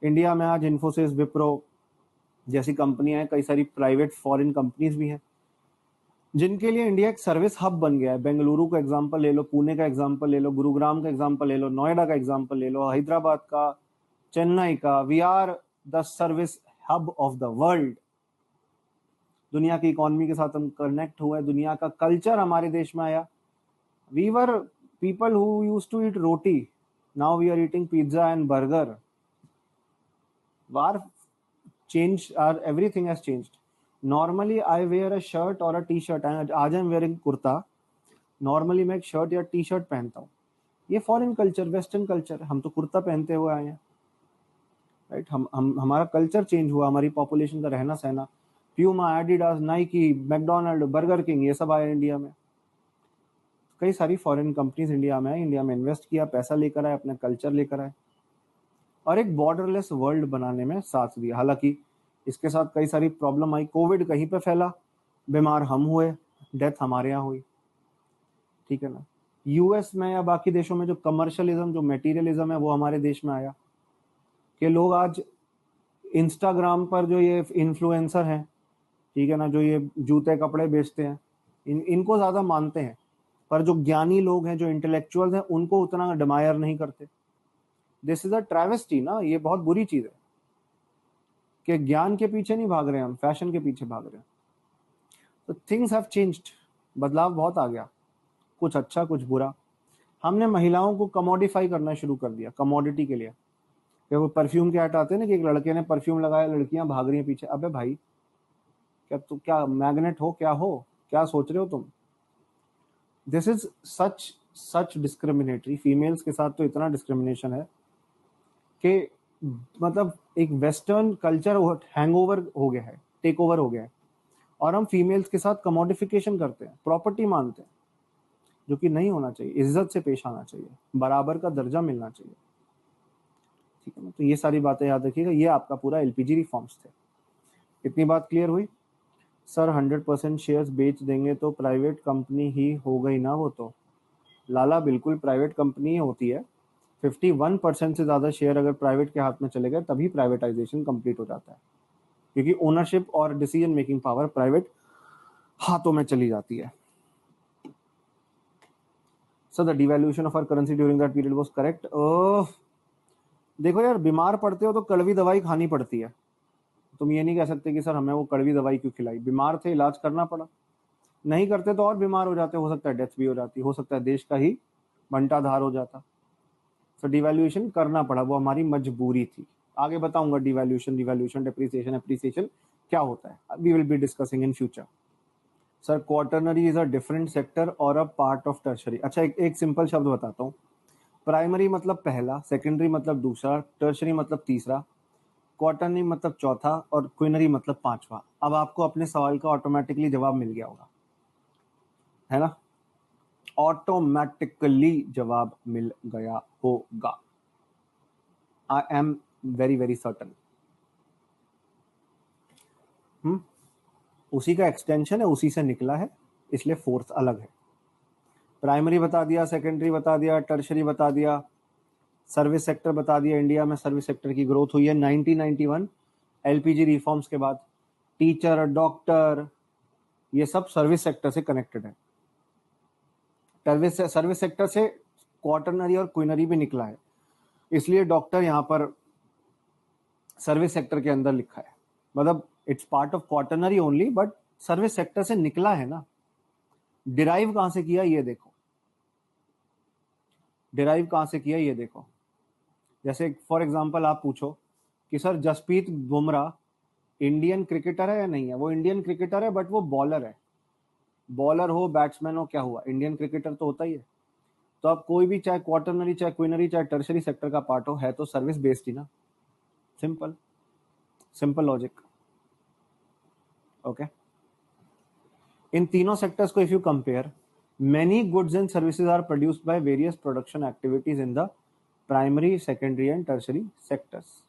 इंडिया में आज इन्फोसिस, विप्रो जैसी कंपनियां हैं, कई सारी प्राइवेट फॉरेन कंपनीज भी हैं, जिनके लिए इंडिया एक सर्विस हब बन गया है। बेंगलुरु का एग्जांपल ले लो, पुणे का एग्जांपल ले लो, गुरुग्राम का एग्जांपल ले लो, नोएडा का एग्जांपल ले लो, हैदराबाद का, चेन्नई का। We are the service hub of the world. दुनिया की इकोनॉमी के साथ हम कनेक्ट हुए, दुनिया का कल्चर हमारे देश में आया। We were people who used to eat roti, now we are eating pizza and burger. वार change, everything has changed. Normally I wear a shirt or a t-shirt, and आज I'm wearing कुर्ता। नॉर्मली मैं एक shirt या T shirt पहनता हूँ। ये foreign culture, western culture, हम तो कुर्ता पहनते हुए आए हैं, राइट। हम हमारा कल्चर चेंज हुआ, हमारी पॉपुलेशन का रहना सहना। Puma, Adidas, Nike, McDonald, burger king, ये सब आए इंडिया में। कई सारी फॉरेन कंपनीज इंडिया में आए, इंडिया में इन्वेस्ट किया, पैसा लेकर आए, अपना कल्चर लेकर आए और एक बॉर्डरलेस वर्ल्ड बनाने में साथ दिया। हालांकि इसके साथ कई सारी प्रॉब्लम आई। कोविड कहीं पे फैला, बीमार हम हुए, डेथ हमारे यहाँ हुई, ठीक है ना। यूएस में या बाकी देशों में जो कमर्शियलिज्म, जो मटेरियलिज्म है, वो हमारे देश में आया कि लोग आज इंस्टाग्राम पर जो ये इन्फ्लुएंसर हैं, ठीक है ना, जो ये जूते कपड़े बेचते हैं, इनको ज्यादा मानते हैं, पर जो ज्ञानी लोग हैं, जो इंटेलेक्चुअल हैं, उनको उतना एडमायर नहीं करते। दिस इज अ ट्रैवेस्टी ना, ये बहुत बुरी चीज है कि ज्ञान के पीछे नहीं भाग रहे हैं हम, फैशन के पीछे भाग रहे हैं। तो थिंग्स हैव चेंज्ड, बदलाव बहुत आ गया, कुछ अच्छा कुछ बुरा। हमने महिलाओं को कमोडिफाई करना शुरू कर दिया, कमोडिटी के लिए। कि वो परफ्यूम के ऐड आते हैं ना कि एक लड़के ने परफ्यूम लगाया, लड़कियां भाग रही हैं पीछे। अबे भाई, क्या मैग्नेट हो, क्या सोच रहे हो तुम? This is such discriminatory. Females के साथ तो इतना डिस्क्रिमिनेशन है कि मतलब एक वेस्टर्न कल्चर हैंगओवर हो गया है, टेक ओवर हो गया है, और हम फीमेल्स के साथ कमोडिफिकेशन करते हैं, प्रॉपर्टी मानते हैं, जो कि नहीं होना चाहिए। इज्जत से पेश आना चाहिए, बराबर का दर्जा मिलना चाहिए, ठीक है ना। तो ये सारी बातें याद रखिएगा। ये आपका पूरा एलपीजी रिफॉर्म्स थे। इतनी बात क्लियर हुई? सर 100% शेयर्स बेच देंगे तो प्राइवेट कंपनी ही हो गई ना वो तो। लाला, बिल्कुल प्राइवेट कंपनी ही होती है। 51% से ज्यादा शेयर अगर प्राइवेट के हाथ में चले गए तभी प्राइवेटाइजेशन कंप्लीट हो जाता है, क्योंकि ओनरशिप और डिसीजन मेकिंग पावर प्राइवेट हाथों में चली जाती है। Sir the devaluation of our currency during that period was correct. देखो यार, बीमार पड़ते हो तो कड़वी दवाई खानी पड़ती है। तुम ये नहीं कह सकते कि सर हमें वो कड़वी दवाई क्यों खिलाई। बीमार थे, इलाज करना पड़ा। नहीं करते तो और बीमार हो जाते, हो सकता है डेथ भी हो जाती, हो सकता है देश का ही बंटाधार हो जाता। तो डिवैल्यूएशन करना पड़ा, वो हमारी मजबूरी थी। आगे बताऊंगा डिवैल्यूएशन, डेप्रिसिएशन, एप्रिसिएशन क्या होता है। We will be discussing in future. Sir quaternary is a different sector और अ पार्ट ऑफ टर्शरी। अच्छा, एक सिंपल शब्द बताता हूँ। प्राइमरी मतलब पहला, सेकेंडरी मतलब दूसरा, टर्शरी मतलब तीसरा, क्वार्टरनरी मतलब चौथा और क्विनरी मतलब पांचवा। अब आपको अपने सवाल का ऑटोमेटिकली जवाब मिल गया होगा, है ना। ऑटोमेटिकली जवाब मिल गया होगा। I am very very certain. उसी का एक्सटेंशन है, उसी से निकला है, इसलिए फोर्थ अलग है। प्राइमरी बता दिया, सेकेंडरी बता दिया, टर्शरी बता दिया, सर्विस सेक्टर बता दिया, इंडिया में सर्विस सेक्टर की ग्रोथ हुई है 1991 एलपीजी रिफॉर्म्स के बाद। टीचर, डॉक्टर, ये सब सर्विस सेक्टर से कनेक्टेड है। सर्विस सेक्टर से क्वाटरनरी और क्वीनरी भी निकला है, इसलिए डॉक्टर यहाँ पर सर्विस सेक्टर के अंदर लिखा है। मतलब it's part of quaternary only, but service sector से निकला है ना। डिराइव कहां से किया ये देखो, डिराइव कहां से किया ये देखो। जैसे फॉर एग्जांपल आप पूछो कि sir Jasprit Bumrah Indian cricketer है या नहीं है? वो इंडियन क्रिकेटर है, बट वो बॉलर है। बॉलर हो, बैट्समैन हो, क्या हुआ? इंडियन क्रिकेटर तो होता ही है। तो अब कोई भी, चाहे क्वार्टरनरी, चाहे क्वीनरी, चाहे टर्शरी सेक्टर का पार्ट हो, है तो सर्विस बेस्ड ही ना। Simple, simple logic. ओके, इन तीनों सेक्टर्स को if you compare, many goods and services are produced by various production activities in the primary, secondary and tertiary sectors.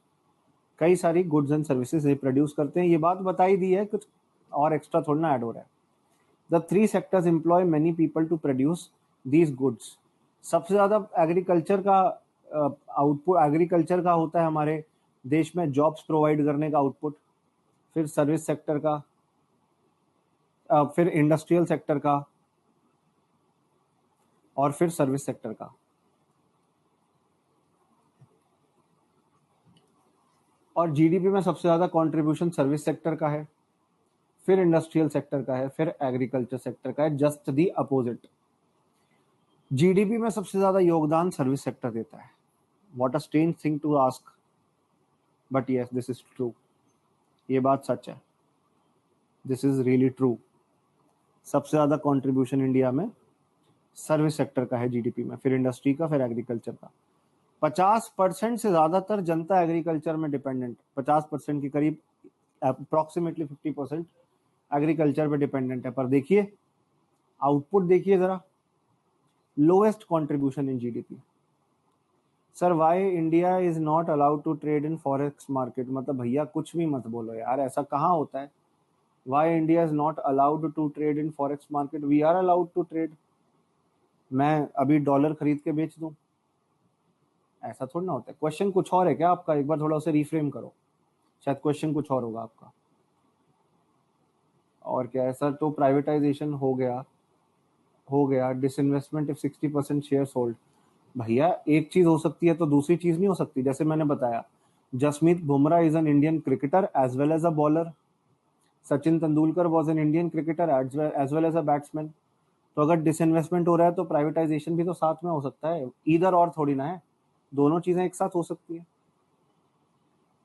कई सारी गुड्स एंड सर्विसेज ये प्रोड्यूस करते हैं, ये बात बताई दी है, कुछ और एक्स्ट्रा थोड़ा ना ऐड हो रहा है। The three sectors employ many people to produce these goods. सबसे ज्यादा एग्रीकल्चर का आउटपुट एग्रीकल्चर का होता है हमारे देश में, जॉब्स प्रोवाइड करने का आउटपुट, फिर सर्विस सेक्टर का, फिर इंडस्ट्रियल सेक्टर का, और फिर सर्विस सेक्टर का। और जीडीपी में सबसे ज्यादा कंट्रीब्यूशन सर्विस सेक्टर का है, फिर इंडस्ट्रियल सेक्टर का है, फिर एग्रीकल्चर सेक्टर का है। जस्ट दी अपोजिट, जीडीपी में सबसे ज्यादा योगदान सर्विस सेक्टर देता है। What a strange thing to ask, but yes this is true. ये बात सच है, दिस इज रियली ट्रू। सबसे ज्यादा कंट्रीब्यूशन इंडिया में सर्विस सेक्टर का है जीडीपी में, फिर इंडस्ट्री का, फिर एग्रीकल्चर का। 50% से ज्यादातर जनता एग्रीकल्चर में डिपेंडेंट, 50% के करीब, अप्रोक्सीमेटली 50% एग्रीकल्चर पे डिपेंडेंट है। पर देखिए आउटपुट, देखिए जरा, lowest contribution in GDP. Sir why India is not allowed to trade in forex market? मतलब भैया कुछ भी मत बोलो यार, ऐसा कहाँ होता है? Why India is not allowed to trade in forex market? We are allowed to trade. मैं अभी डॉलर खरीद के बेच दूं, ऐसा थोड़ा ना होता है। क्वेश्चन कुछ और है क्या आपका? एक बार थोड़ा उसे रिफ्रेम करो, शायद क्वेश्चन कुछ और होगा आपका। और क्या है सर? तो प्राइवेटाइजेशन हो गया, डिसइन्वेस्टमेंट इफ 60% शेयर होल्ड। भैया एक चीज हो सकती है तो दूसरी चीज नहीं हो सकती। जैसे मैंने बताया, Jasprit Bumrah is an Indian cricketer as well as a bowler. Sachin Tendulkar was an Indian cricketer as well as a batsman. तो अगर डिसइन्वेस्टमेंट हो रहा है तो प्राइवेटाइजेशन भी तो साथ में हो सकता है, इधर और थोड़ी ना है, दोनों चीजें एक साथ हो सकती है।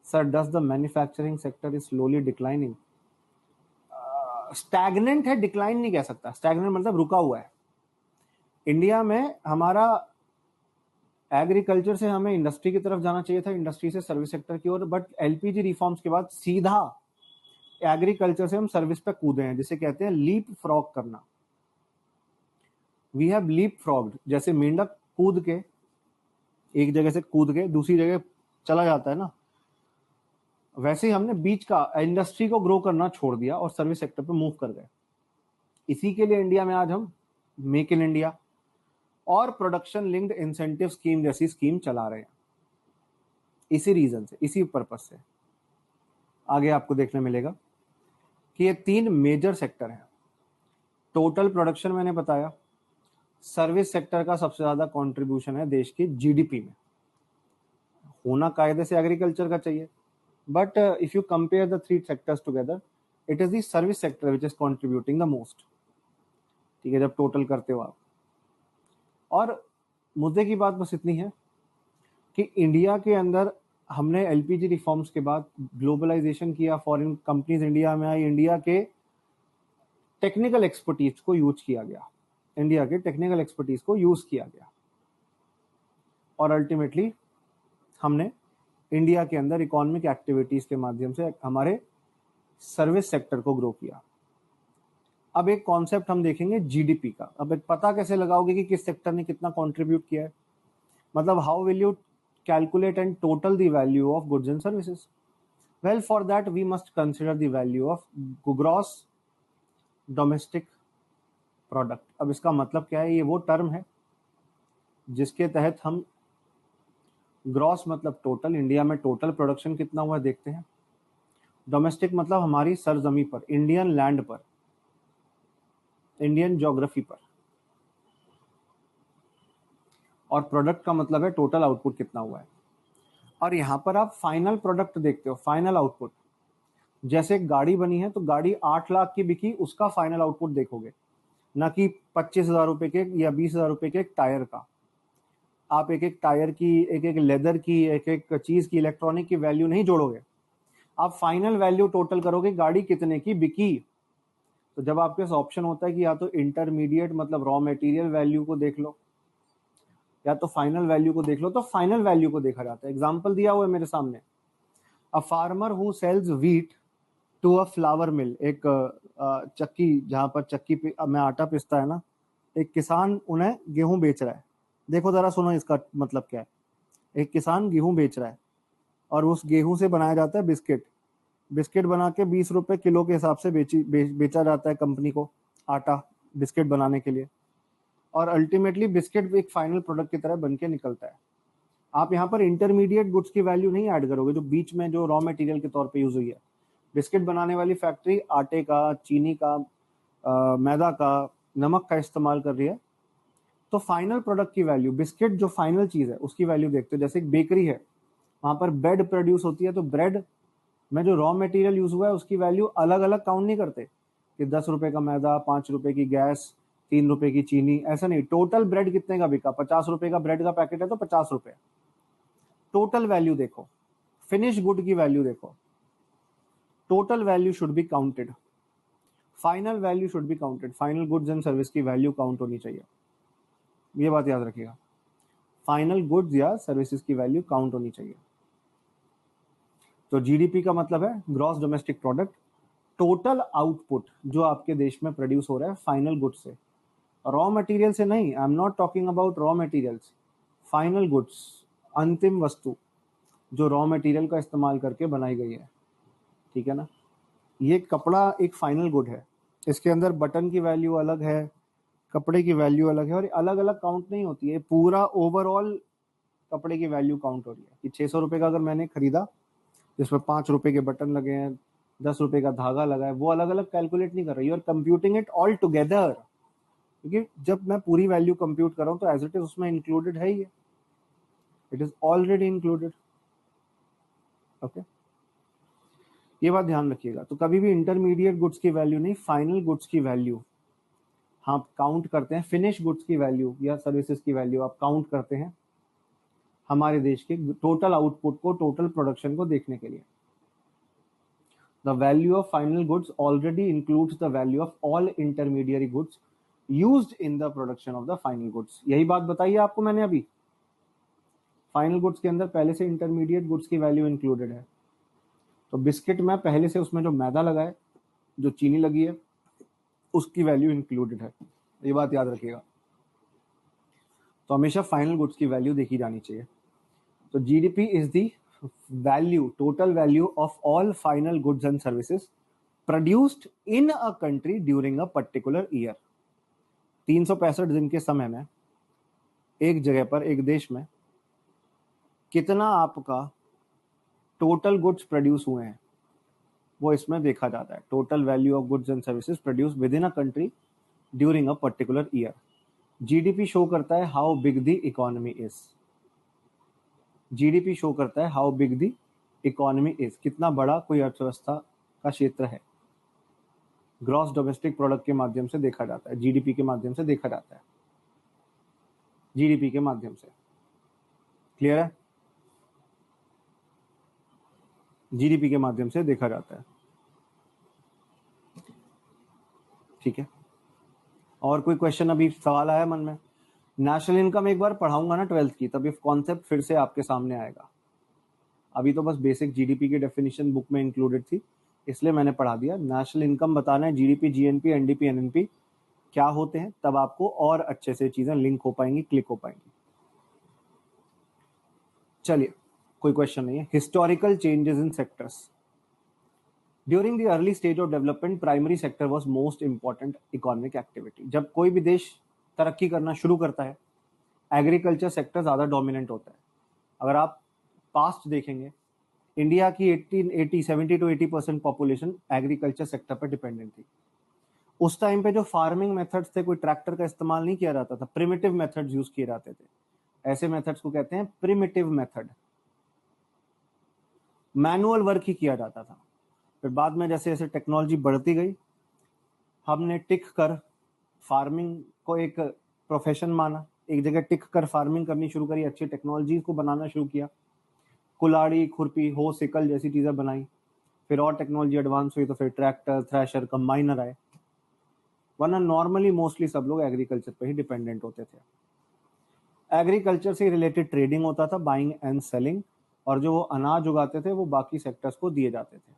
Sir does the manufacturing sector is slowly declining? Stagnant है, डिक्लाइन नहीं कह सकता। स्टैग्नेंट मतलब रुका हुआ है। इंडिया में हमारा एग्रीकल्चर से हमें इंडस्ट्री की तरफ जाना चाहिए था, इंडस्ट्री से सर्विस सेक्टर की ओर, बट एलपीजी रिफॉर्म्स के बाद सीधा एग्रीकल्चर से हम सर्विस पे कूदे हैं, जिसे कहते हैं लीप फ्रॉग करना। वी हैव लीप फ्रॉग्ड, जैसे मेंढक कूद के, एक जगह से कूद के दूसरी जगह चला जाता है ना, वैसे ही हमने बीच का इंडस्ट्री को ग्रो करना छोड़ दिया और सर्विस सेक्टर पे मूव कर गए। इसी के लिए इंडिया में आज हम मेक इन इंडिया और प्रोडक्शन लिंक्ड इंसेंटिव स्कीम जैसी स्कीम चला रहे हैं, इसी रीजन से, इसी पर्पस से। आगे आपको देखने मिलेगा कि ये तीन मेजर सेक्टर हैं। टोटल प्रोडक्शन मैंने बताया, सर्विस सेक्टर का सबसे ज्यादा कंट्रीब्यूशन है देश की जीडीपी में। होना कायदे से एग्रीकल्चर का चाहिए, but if you compare the three sectors together, it is the service sector which is contributing the most. ठीक है, जब टोटल करते हो आप। और मुद्दे की बात बस इतनी है कि इंडिया के अंदर हमने एलपीजी रिफॉर्म्स के बाद ग्लोबलाइजेशन किया, फॉरेन कंपनीज इंडिया में आई, इंडिया के टेक्निकल एक्सपर्टीज को यूज किया गया, इंडिया के टेक्निकल एक्सपर्टीज को यूज किया गया, और अल्टीमेटली हमने इंडिया के अंदर इकोनॉमिक एक्टिविटीज के माध्यम से हमारे सर्विस सेक्टर को ग्रो किया। अब एक कॉन्सेप्ट हम देखेंगे जीडीपी का। अब एक पता कैसे लगाओगे कि किस सेक्टर ने कितना कंट्रीब्यूट किया है? मतलब how will you calculate and total the value of goods and services? Well, for that we must consider the value of gross domestic product. अब इसका मतलब क्या है? ये वो टर्म है जिसके तहत हम ग्रॉस मतलब टोटल, इंडिया में टोटल प्रोडक्शन कितना हुआ देखते हैं। डोमेस्टिक मतलब हमारी सरजमी पर, इंडियन लैंड पर, इंडियन ज्योग्राफी पर। और प्रोडक्ट का मतलब है टोटल आउटपुट कितना हुआ है। और यहां पर आप फाइनल प्रोडक्ट देखते हो, फाइनल आउटपुट। जैसे एक गाड़ी बनी है तो गाड़ी 8 लाख की बिकी, उसका फाइनल आउटपुट देखोगे, ना कि 25,000 रुपए के या 20,000 रुपए के एक टायर का। आप एक एक टायर की, एक एक लेदर की, एक एक चीज की, इलेक्ट्रॉनिक की वैल्यू नहीं जोड़ोगे, आप फाइनल वैल्यू टोटल करोगे गाड़ी कितने की बिकी। तो जब आपके पास ऑप्शन होता है कि या तो इंटरमीडिएट मतलब रॉ मटेरियल वैल्यू को देख लो या तो फाइनल वैल्यू को देख लो, तो फाइनल वैल्यू को देखा जाता है। एग्जांपल दिया हुआ है मेरे सामने, a farmer who sells wheat to a flour mill, एक चक्की, जहां पर चक्की पे में आटा पिसता है ना, एक किसान उन्हें गेहूं बेच रहा है। देखो जरा सुनो इसका मतलब क्या है। एक किसान गेहूं बेच रहा है और उस गेहूं से बनाया जाता है बिस्किट। बिस्किट बना के 20 रुपए किलो के हिसाब से बेचा जाता है कंपनी को आटा बिस्किट बनाने के लिए। और अल्टीमेटली बिस्किट एक फाइनल प्रोडक्ट की तरह बन के निकलता है। आप यहाँ पर इंटरमीडिएट गुड्स की वैल्यू नहीं ऐड करोगे, जो बीच में जो रॉ मटेरियल के तौर पे यूज हुई है। बिस्किट बनाने वाली फैक्ट्री आटे का, चीनी का, मैदा का, नमक का इस्तेमाल कर रही है, तो फाइनल प्रोडक्ट की वैल्यू, बिस्किट जो फाइनल चीज है उसकी वैल्यू देखते हो। जैसे एक बेकरी है, वहां पर ब्रेड प्रोड्यूस होती है, तो ब्रेड में जो रॉ मटेरियल यूज हुआ है उसकी वैल्यू अलग अलग काउंट नहीं करते कि 10 रुपए का मैदा, 5 रुपए की गैस, 3 रुपए की चीनी, ऐसा नहीं। टोटल ब्रेड कितने का बिका, 50 रुपए का ब्रेड का पैकेट है तो 50 रुपए। टोटल वैल्यू देखो, फिनिश गुड की वैल्यू देखो। Total value should be counted, final value should be counted. Final goods and service की वैल्यू काउंट होनी चाहिए, ये बात याद रखिएगा। फाइनल गुड्स या सर्विसेज की वैल्यू काउंट होनी चाहिए। तो जीडीपी का मतलब है gross domestic product, total output जो आपके देश में प्रोड्यूस हो रहा है फाइनल गुड्स से, रॉ मटेरियल से नहीं। I am not talking about raw materials, final goods, अंतिम वस्तु जो रॉ मटेरियल का इस्तेमाल करके बनाई गई है, ठीक है ना। ये कपड़ा एक फाइनल गुड है, इसके अंदर बटन की वैल्यू अलग है, कपड़े की वैल्यू अलग है, और अलग अलग काउंट नहीं होती है, पूरा ओवरऑल कपड़े की वैल्यू काउंट हो रही है। कि 600 रुपए का अगर मैंने खरीदा जिसमें 5 रुपए के बटन लगे हैं, 10 रुपए का धागा लगा है, वो अलग अलग कैलकुलेट नहीं कर रही, और कंप्यूटिंग इट ऑल टुगेदर। क्योंकि जब मैं पूरी वैल्यू कंप्यूट कर रहा हूं तो एज इट इज उसमें इंक्लूडेड है ही, it is already included. Okay, ये बात ध्यान रखिएगा। तो कभी भी इंटरमीडिएट गुड्स की वैल्यू नहीं, फाइनल गुड्स की वैल्यू हाँ काउंट करते हैं। फिनिश गुड्स की वैल्यू या सर्विसेज की वैल्यू आप काउंट करते हैं हमारे देश के टोटल आउटपुट को, टोटल प्रोडक्शन को देखने के लिए। The value of final goods already includes the value of all intermediary goods used in the production of the final goods. यही बात बताई है आपको मैंने अभी। फाइनल गुड्स के अंदर पहले से इंटरमीडिएट गुड्स की वैल्यू इंक्लूडेड है। तो बिस्किट में पहले से उसमें जो मैदा लगा है, जो चीनी लगी है, उसकी वैल्यू इंक्लूडेड है, ये बात याद रखिएगा। तो हमेशा फाइनल गुड्स की वैल्यू देखी जानी चाहिए। तो GDP is the value, total value of all final goods and services produced in a country during a particular year. 365 दिन के समय में एक जगह पर, एक देश में कितना आपका टोटल गुड्स प्रोड्यूस हुए हैं वो इसमें देखा जाता है। Total value of goods and services produce with in a country during a particular year. GDP show करता है how big the economy is. GDP show करता है how big the economy is, कितना बड़ा कोई अर्थव्यवस्था का क्षेत्र है। ग्रॉस डोमेस्टिक प्रोडक्ट के माध्यम से देखा जाता है, जीडीपी के माध्यम से देखा जाता है, जीडीपी के माध्यम से। क्लियर है? जीडीपी के माध्यम से देखा जाता है, ठीक है। और कोई क्वेश्चन, अभी सवाल आया मन में? नेशनल इनकम एक बार पढ़ाऊंगा ना 12th की, तब ये कॉन्सेप्ट फिर से आपके सामने आएगा। अभी तो बस बेसिक जीडीपी की डेफिनेशन बुक में इंक्लूडेड थी, इसलिए मैंने पढ़ा दिया। नेशनल इनकम बताना है, जीडीपी, जीएनपी, एनडीपी, एनएनपी क्या होते हैं, तब आपको और अच्छे से चीजें लिंक हो पाएंगी, क्लिक हो पाएंगी। चलिए, कोई क्वेश्चन नहीं है। Historical changes in sectors during the early stage of development, primary sector was most important economic activity. जब कोई भी देश तरक्की करना शुरू करता है, एग्रीकल्चर सेक्टर ज्यादा डोमिनेंट होता है। अगर आप पास्ट देखेंगे, इंडिया की 70 to 80% पॉपुलेशन एग्रीकल्चर सेक्टर पर डिपेंडेंट थी। उस टाइम पे जो फार्मिंग मेथड्स थे, कोई ट्रैक्टर का इस्तेमाल नहीं किया जाता था, प्रिमिटिव मेथड्स यूज किए जाते थे। ऐसे मेथड्स को कहते हैं प्रिमिटिव मेथड। मैनुअल वर्क ही किया जाता था। फिर बाद में जैसे जैसे टेक्नोलॉजी बढ़ती गई, हमने टिक कर फार्मिंग को एक प्रोफेशन माना, एक जगह टिक कर फार्मिंग करनी शुरू करी, अच्छी टेक्नोलॉजी को बनाना शुरू किया, कुलाड़ी, खुरपी, हो, सिकल जैसी चीजें बनाई। फिर और टेक्नोलॉजी एडवांस हुई तो फिर ट्रैक्टर, थ्रेशर, कंबाइनर आए। वरना नॉर्मली मोस्टली सब लोग एग्रीकल्चर पे ही डिपेंडेंट होते थे। एग्रीकल्चर से रिलेटेड ट्रेडिंग होता था, बाइंग एंड सेलिंग, और जो वो अनाज उगाते थे वो बाकी सेक्टर्स को दिए जाते थे,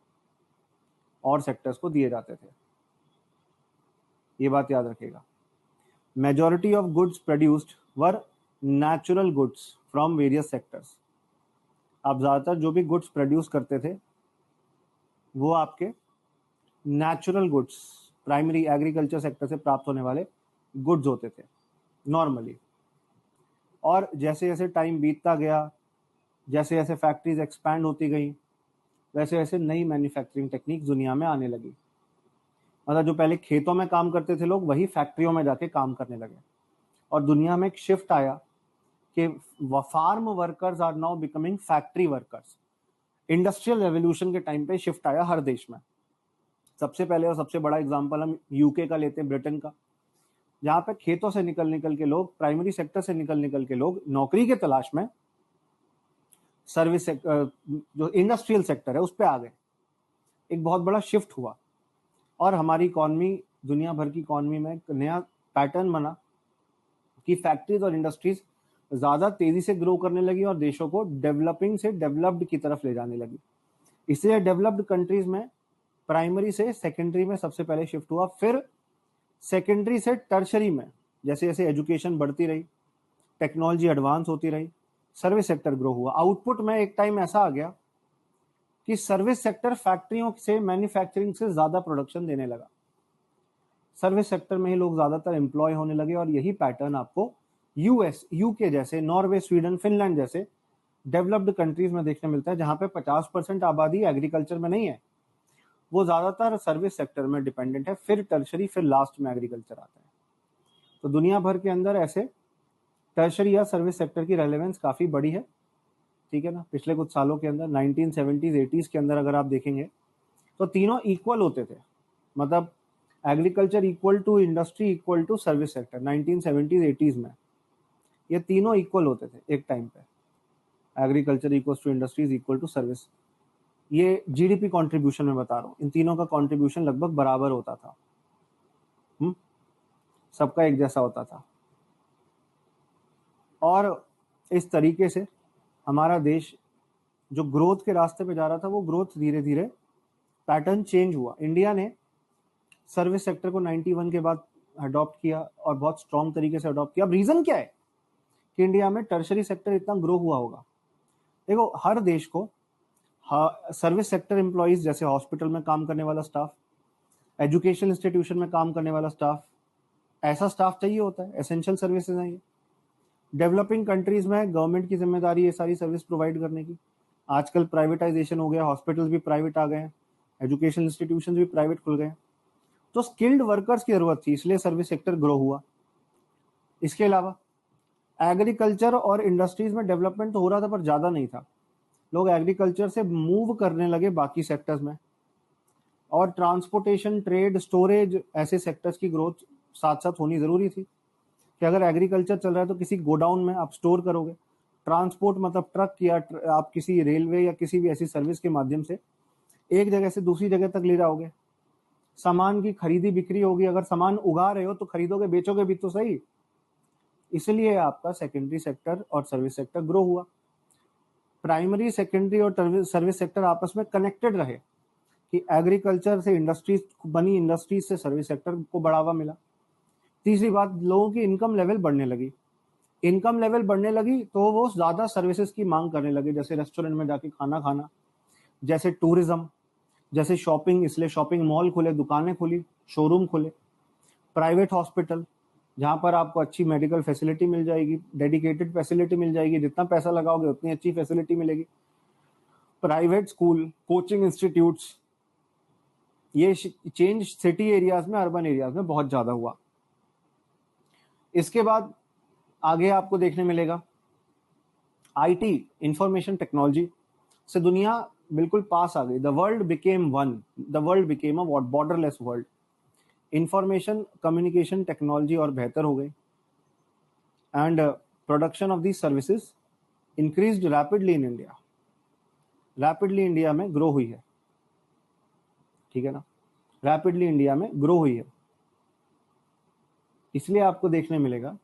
और सेक्टर्स को दिए जाते थे। ये बात याद रखिएगा। Majority of goods produced were natural goods from various sectors. आप ज्यादातर जो भी गुड्स प्रोड्यूस करते थे वो आपके natural goods, primary agriculture sector से प्राप्त होने वाले गुड्स होते थे नॉर्मली। और जैसे जैसे टाइम बीतता गया, जैसे जैसे फैक्ट्रीज एक्सपैंड होती गई, वैसे वैसे नई मैन्युफैक्चरिंग टेक्निक दुनिया में आने लगी। मतलब जो पहले खेतों में काम करते थे लोग, वही फैक्ट्रियों में जाके काम करने लगे। और दुनिया में एक शिफ्ट आया कि farm workers are now becoming factory workers. Industrial revolution के टाइम पे शिफ्ट आया हर देश में। सबसे पहले और सबसे बड़ा एग्जांपल हम यूके का लेते हैं, ब्रिटेन का, जहां पे खेतों से निकल के लोग, प्राइमरी सेक्टर से निकल के लोग नौकरी के तलाश में सर्विस सेक्टर, जो इंडस्ट्रियल सेक्टर है, उस पे आ गए। एक बहुत बड़ा शिफ्ट हुआ और हमारी इकॉनमी, दुनिया भर की इकॉनमी में एक नया पैटर्न बना कि फैक्ट्रीज और इंडस्ट्रीज ज्यादा तेजी से ग्रो करने लगी और देशों को डेवलपिंग से डेवलप्ड की तरफ ले जाने लगी। इसलिए डेवलप्ड कंट्रीज में प्राइमरी से सेकेंडरी में सबसे पहले शिफ्ट हुआ, फिर सेकेंडरी से टर्शरी में जैसे जैसे एजुकेशन बढ़ती रही, टेक्नोलॉजी एडवांस होती रही, सर्विस सेक्टर ग्रो हुआ। आउटपुट में एक टाइम ऐसा आ गया कि सर्विस सेक्टर फैक्ट्रियों से, मैन्युफैक्चरिंग से ज्यादा प्रोडक्शन देने लगा। सर्विस सेक्टर में ही लोग ज्यादातर एम्प्लॉय होने लगे और यही पैटर्न आपको यूएस, यूके जैसे, नॉर्वे, स्वीडन, फिनलैंड जैसे डेवलप्ड कंट्रीज में देखने मिलता है, जहां पे 50% आबादी एग्रीकल्चर में नहीं है, वो ज्यादातर सर्विस सेक्टर में डिपेंडेंट है, फिर टर्शरी, फिर लास्ट में एग्रीकल्चर आता है। तो दुनिया भर के अंदर ऐसे टर्शरी या सर्विस सेक्टर की रेलेवेंस काफी बड़ी है, ठीक है ना। पिछले कुछ सालों के अंदर 1970s 80s के अंदर अगर आप देखेंगे तो तीनों इक्वल होते थे। मतलब agriculture equal to industry equal to service sector 1970s 80s में ये तीनों इक्वल होते थे एक टाइम पे। Agriculture equal to industries equal to service. ये जीडीपी कंट्रीब्यूशन में बता रहा हूँ, इन तीनों का कंट्रीब्यूशन लगभग बराबर होता था, सबका एक जैसा होता था। और इस तरीके से हमारा देश जो ग्रोथ के रास्ते पे जा रहा था, वो ग्रोथ धीरे धीरे पैटर्न चेंज हुआ। इंडिया ने सर्विस सेक्टर को 91 के बाद अडॉप्ट किया और बहुत स्ट्रॉन्ग तरीके से अडॉप्ट किया। अब रीजन क्या है कि इंडिया में टर्शरी सेक्टर इतना ग्रो हुआ होगा? देखो, हर देश को सर्विस सेक्टर एम्प्लॉइज, जैसे हॉस्पिटल में काम करने वाला स्टाफ, एजुकेशन इंस्टीट्यूशन में काम करने वाला स्टाफ, ऐसा स्टाफ चाहिए होता है। एसेंशियल सर्विसेज हैं ये। डेवलपिंग कंट्रीज में गवर्नमेंट की जिम्मेदारी है सारी सर्विस प्रोवाइड करने की। आजकल प्राइवेटाइजेशन हो गया, हॉस्पिटल्स भी प्राइवेट आ गए हैं, एजुकेशन इंस्टीट्यूशन भी प्राइवेट खुल गए, तो स्किल्ड वर्कर्स की जरूरत थी, इसलिए सर्विस सेक्टर ग्रो हुआ। इसके अलावा एग्रीकल्चर और इंडस्ट्रीज में डेवलपमेंट तो हो रहा था पर ज्यादा नहीं था। लोग एग्रीकल्चर से मूव करने लगे बाकी सेक्टर्स में, और ट्रांसपोर्टेशन, ट्रेड, स्टोरेज, ऐसे सेक्टर्स की ग्रोथ साथ साथ होनी जरूरी थी कि अगर एग्रीकल्चर चल रहा है तो किसी गोडाउन में आप स्टोर करोगे। ट्रांसपोर्ट मतलब ट्रक या आप किसी रेलवे या किसी भी ऐसी सर्विस के माध्यम से एक जगह से दूसरी जगह तक ले जाओगे। सामान की खरीदी बिक्री होगी, अगर सामान उगा रहे हो तो खरीदोगे, बेचोगे भी तो सही। इसलिए आपका सेकेंडरी सेक्टर और सर्विस सेक्टर ग्रो हुआ। प्राइमरी, सेकेंडरी और सर्विस सेक्टर आपस में कनेक्टेड रहे कि एग्रीकल्चर से इंडस्ट्रीज बनी, इंडस्ट्रीज से सर्विस सेक्टर को बढ़ावा मिला। तीसरी बात, लोगों की इनकम लेवल बढ़ने लगी। इनकम लेवल बढ़ने लगी तो वो ज्यादा सर्विसेज की मांग करने लगे, जैसे रेस्टोरेंट में जाके खाना खाना, जैसे टूरिज्म, जैसे शॉपिंग, इसलिए शॉपिंग मॉल खुले, दुकानें खुली, शोरूम खुले, प्राइवेट हॉस्पिटल, जहां पर आपको अच्छी मेडिकल फैसिलिटी मिल जाएगी, डेडिकेटेड फैसिलिटी मिल जाएगी, जितना पैसा लगाओगे उतनी अच्छी फैसिलिटी मिलेगी। प्राइवेट स्कूल, कोचिंग इंस्टीट्यूट्स, ये चेंज सिटी एरियाज में, अर्बन एरियाज में बहुत ज्यादा हुआ। इसके बाद आगे आपको देखने मिलेगा आईटी, इंफॉर्मेशन टेक्नोलॉजी से दुनिया बिल्कुल पास आ गई। The world became one, the world became a borderless world. Information communication technology और बेहतर हो गई and production of these services increased rapidly in India. Rapidly India में ग्रो हुई है, ठीक है ना, रैपिडली इंडिया में ग्रो हुई है। इसलिए आपको देखने मिलेगा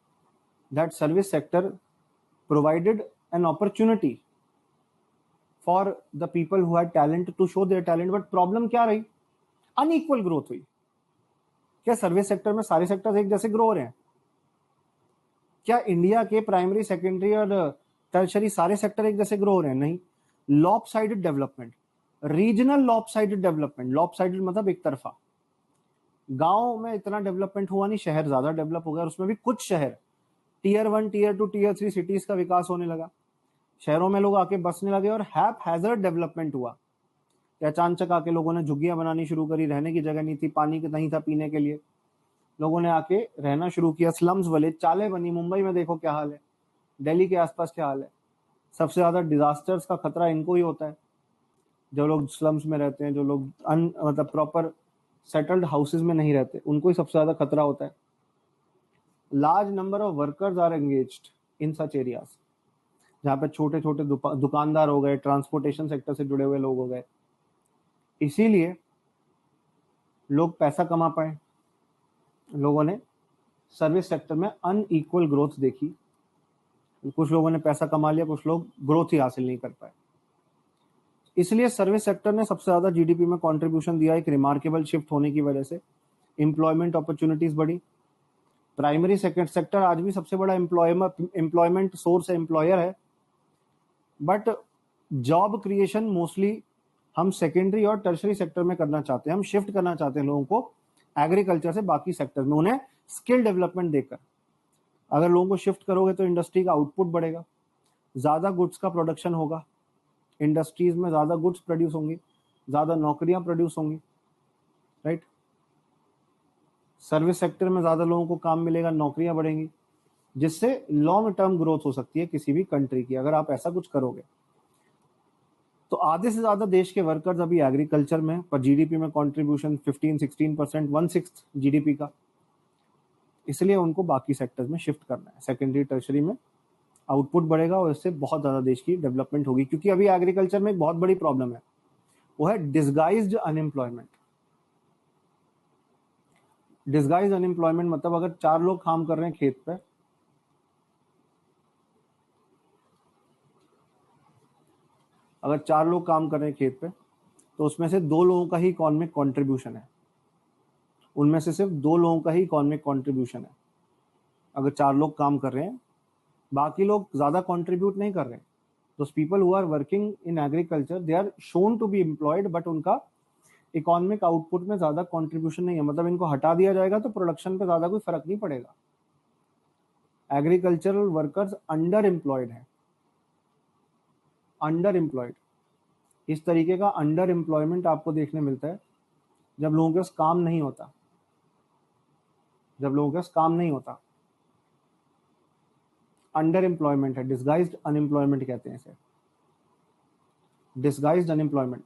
that service sector provided an opportunity for the people who had talent to show their talent. But problem क्या रही? अनइक्वल ग्रोथ हुई। क्या सर्विस सेक्टर में सारे सेक्टर्स एक जैसे ग्रो हो रहे हैं? क्या इंडिया के प्राइमरी, सेकेंडरी और टर्शरी सारे सेक्टर एक जैसे ग्रो हो रहे हैं? नहीं। Lopsided development, regional lopsided development. Lopsided मतलब एक तरफा। गांव में इतना डेवलपमेंट हुआ नहीं, शहर ज्यादा डेवलप हो गया, और उसमें भी कुछ शहर टीयर 1, टीयर 2, टीयर 3 सिटीज का विकास होने लगा। शहरों में लोग आके बसने लगे और हैप हैजर्ड डेवलपमेंट हुआ। अचानक आके लोगों ने झुग्गियां बनानी शुरू करी, रहने की जगह नहीं थी, पानी नहीं था पीने के लिए, लोगों ने आके रहना शुरू किया। स्लम्स वाले चालें बनी। मुंबई में देखो क्या हाल है, दिल्ली के आसपास क्या हाल है। सबसे ज्यादा डिजास्टर्स का खतरा इनको ही होता है, जो लोग स्लम्स में रहते हैं, जो लोग मतलब प्रॉपर सेटल्ड हाउसेज में नहीं रहते, उनको ही सबसे ज्यादा खतरा होता है। Large number of workers are engaged in such areas, जहाँ पे छोटे छोटे दुकानदार हो गए, ट्रांसपोर्टेशन सेक्टर से जुड़े हुए लोग हो गए। इसीलिए लोग पैसा कमा पाए। लोगों ने सर्विस सेक्टर में अनइक्वल ग्रोथ देखी। कुछ लोगों ने पैसा कमा लिया, कुछ लोग ग्रोथ ही हासिल नहीं कर पाए। इसलिए सर्विस सेक्टर ने सबसे ज्यादा जीडीपी में कंट्रीब्यूशन दिया। एक रिमार्केबल शिफ्ट होने की वजह से एम्प्लॉयमेंट अपॉर्चुनिटीज बढ़ी। प्राइमरी सेक्टर आज भी सबसे बड़ा एम्प्लॉयमेंट सोर्स है, एम्प्लॉयर है, बट जॉब क्रिएशन मोस्टली हम सेकेंडरी और टर्शरी सेक्टर में करना चाहते हैं। हम शिफ्ट करना चाहते हैं लोगों को एग्रीकल्चर से बाकी सेक्टर में, उन्हें स्किल डेवलपमेंट देकर। अगर लोगों को शिफ्ट करोगे तो इंडस्ट्री का आउटपुट बढ़ेगा, ज्यादा गुड्स का प्रोडक्शन होगा, इंडस्ट्रीज में ज्यादा गुड्स प्रोड्यूस होंगी, ज्यादा नौकरियां प्रोड्यूस होंगी, राइट। सर्विस सेक्टर में ज्यादा लोगों को काम मिलेगा, नौकरियां बढ़ेंगी, जिससे लॉन्ग टर्म ग्रोथ हो सकती है किसी भी कंट्री की, अगर आप ऐसा कुछ करोगे। तो आधे से ज्यादा देश के वर्कर्स अभी एग्रीकल्चर में, पर जीडीपी में कंट्रीब्यूशन 15-16%, 1/6 जीडीपी का। इसलिए उनको बाकी सेक्टर्स में शिफ्ट करना है। सेकेंडरी टर्शरी में आउटपुट बढ़ेगा और इससे बहुत ज्यादा देश की डेवलपमेंट होगी। क्योंकि अभी एग्रीकल्चर में एक बहुत बड़ी प्रॉब्लम है, वो है डिसगाइज्ड अनएम्प्लॉयमेंट। डिसगाइज्ड अनएम्प्लॉयमेंट मतलब अगर 4 लोग काम कर रहे हैं खेत पे, अगर 4 लोग काम कर रहे हैं खेत पे, तो उसमें से 2 लोगों का ही इकोनॉमिक कंट्रीब्यूशन है। उनमें से सिर्फ 2 लोगों का ही इकोनॉमिक कंट्रीब्यूशन है। अगर 4 लोग काम कर रहे हैं, बाकी लोग ज्यादा कंट्रीब्यूट नहीं कर रहे हैं। Those people who are working in agriculture, they are shown to be employed, but उनका इकोनॉमिक आउटपुट में ज्यादा कंट्रीब्यूशन नहीं है। मतलब इनको हटा दिया जाएगा तो प्रोडक्शन पे ज्यादा कोई फर्क नहीं पड़ेगा। एग्रीकल्चरल वर्कर्स अंडर एम्प्लॉयड है, अंडर एम्प्लॉयड। इस तरीके का अंडर एम्प्लॉयमेंट आपको देखने मिलता है जब लोगों के पास काम नहीं होता, जब लोगों के पास काम नहीं होता। अंडर एम्प्लॉयमेंट है, डिसगाइज्ड अनएम्प्लॉयमेंट कहते हैं इसे, डिसगाइज्ड अनएम्प्लॉयमेंट,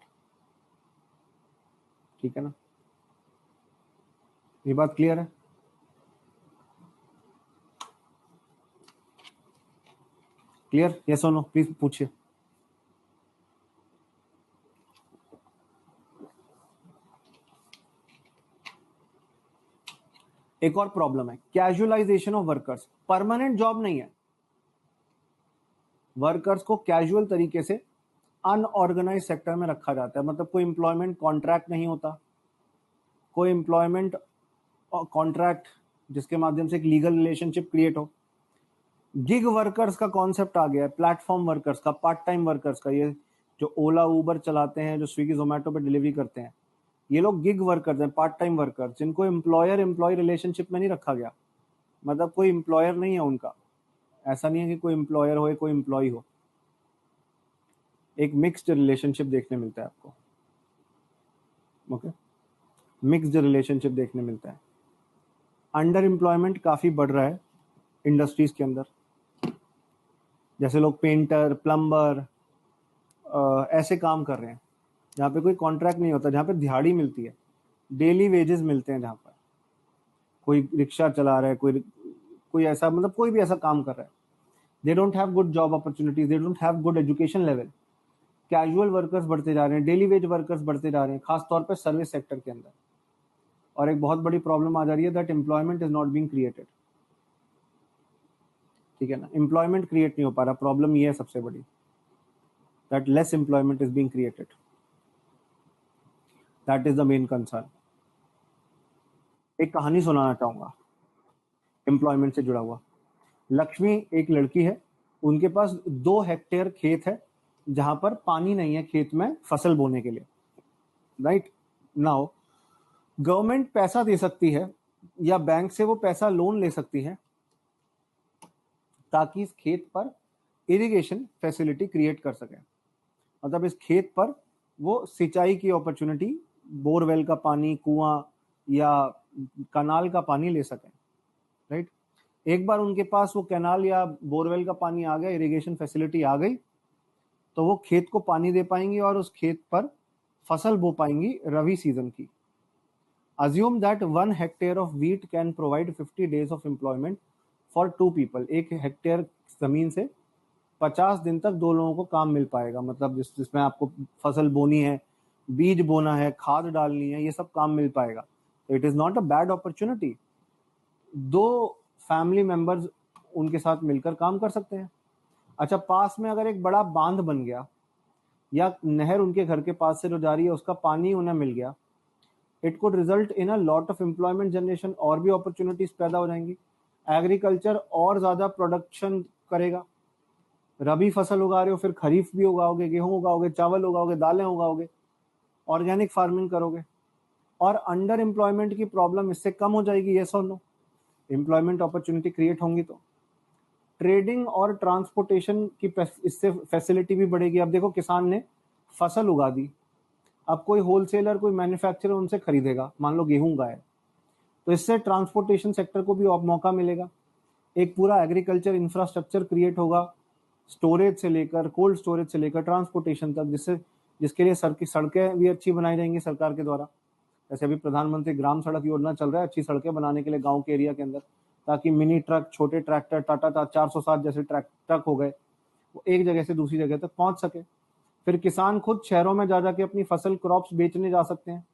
ठीक है ना। ये बात क्लियर है? क्लियर? यस और नो प्लीज पूछिए। एक और प्रॉब्लम है casualisation of workers. Permanent job नहीं है, वर्कर्स को कैजुअल तरीके से अनऑर्गेनाइज सेक्टर में रखा जाता है। मतलब कोई एम्प्लॉयमेंट कॉन्ट्रैक्ट नहीं होता, कोई एम्प्लॉयमेंट कॉन्ट्रैक्ट जिसके माध्यम से एक लीगल रिलेशनशिप क्रिएट हो। गिग वर्कर्स का कॉन्सेप्ट आ गया है, प्लेटफॉर्म वर्कर्स का, पार्ट टाइम वर्कर्स का। ये जो ओला उबर चलाते हैं, जो स्विगी जोमेटो पे डिलीवरी करते हैं, ये लोग गिग वर्कर्स हैं, पार्ट टाइम वर्कर्स, जिनको एम्प्लॉयर एम्प्लॉय रिलेशनशिप में नहीं रखा गया। मतलब कोई एम्प्लॉयर नहीं है उनका, ऐसा नहीं है कि कोई एम्प्लॉयर हो कोई एम्प्लॉय हो, एक मिक्स्ड रिलेशनशिप देखने मिलता है आपको। ओके, मिक्स्ड रिलेशनशिप देखने मिलता है। अंडर एम्प्लॉयमेंट काफी बढ़ रहा है इंडस्ट्रीज के अंदर, जैसे लोग पेंटर, प्लम्बर ऐसे काम कर रहे हैं जहाँ पे कोई कॉन्ट्रैक्ट नहीं होता, जहाँ पे दिहाड़ी मिलती है, डेली वेजेस मिलते हैं, जहाँ पर कोई रिक्शा चला रहा है, कोई ऐसा, मतलब कोई भी ऐसा काम कर रहा है। They don't have good job opportunities, they don't have good education level. Casual workers बढ़ते जा रहे हैं, डेली वेज वर्कर्स बढ़ते जा रहे हैं, खासतौर पर सर्विस सेक्टर के अंदर। और एक बहुत बड़ी प्रॉब्लम आ जा रही है, that employment is not being created. ठीक है ना, एम्प्लॉयमेंट क्रिएट नहीं हो पा रहा, प्रॉब्लम ये है सबसे बड़ी, that less employment is being created, that is the main concern. एक कहानी सुनाना चाहूंगा एम्प्लॉयमेंट से जुड़ा हुआ। लक्ष्मी एक लड़की है, उनके पास 2 हेक्टेयर खेत है जहां पर पानी नहीं है खेत में फसल बोने के लिए। राइट नाउ गवर्नमेंट पैसा दे सकती है या बैंक से वो पैसा लोन ले सकती है ताकि इस खेत पर इरिगेशन फैसिलिटी क्रिएट कर सके। मतलब इस खेत पर वो सिंचाई की अपॉर्चुनिटी, बोरवेल का पानी, कुआं या कनाल का पानी ले सकें। राइट, एक बार उनके पास वो कैनाल या बोरवेल का पानी आ गया, इरिगेशन फैसिलिटी आ गई, तो वो खेत को पानी दे पाएंगी और उस खेत पर फसल बो पाएंगी रवि सीजन की। Assume that 1 hectare of wheat can provide 50 days of employment for 2 people। 1 hectare जमीन से 50 दिन तक 2 लोगों को काम मिल पाएगा। मतलब जिसमें आपको फसल बोनी है, बीज बोना है, खाद डालनी है, ये सब काम मिल पाएगा। तो it is not a bad opportunity. 2 family members उनके साथ मिलकर काम कर सकते हैं। अच्छा, पास में अगर एक बड़ा बांध बन गया या नहर उनके घर के पास से जो जा रही है उसका पानी उन्हें मिल गया, it could result in a lot of employment generation, और भी अपॉर्चुनिटीज पैदा हो जाएंगी। एग्रीकल्चर और ज्यादा प्रोडक्शन करेगा। रबी फसल उगा रहे हो, फिर खरीफ भी उगाओगे, गेहूं उगाओगे, चावल उगाओगे, दालें उगाओगे, ऑर्गेनिक फार्मिंग करोगे, और अंडर एम्प्लॉयमेंट की प्रॉब्लम इससे कम हो जाएगी। यस और नो? एम्प्लॉयमेंट अपॉर्चुनिटी क्रिएट होंगी तो ट्रेडिंग और ट्रांसपोर्टेशन की इससे फैसिलिटी भी बढ़ेगी। अब देखो, किसान ने फसल उगा दी, अब कोई होलसेलर, कोई मैन्युफैक्चरर उनसे खरीदेगा, मान लो गेहूं उगाए, तो इससे ट्रांसपोर्टेशन सेक्टर को भी मौका मिलेगा। एक पूरा एग्रीकल्चर इंफ्रास्ट्रक्चर क्रिएट होगा, स्टोरेज से लेकर, कोल्ड स्टोरेज से लेकर ट्रांसपोर्टेशन तक, जिसके लिए सड़कें भी अच्छी बनाई जाएंगी सरकार के द्वारा। जैसे अभी प्रधानमंत्री ग्राम सड़क योजना चल रहा है, अच्छी सड़कें बनाने के लिए गाँव के एरिया के अंदर, ताकि मिनी ट्रक, छोटे ट्रैक्टर, टाटा 407 जैसे ट्रक हो गए, वो एक जगह से दूसरी जगह तक पहुंच सके। फिर किसान खुद शहरों में जा जाके अपनी फसल, क्रॉप्स बेचने जा सकते हैं,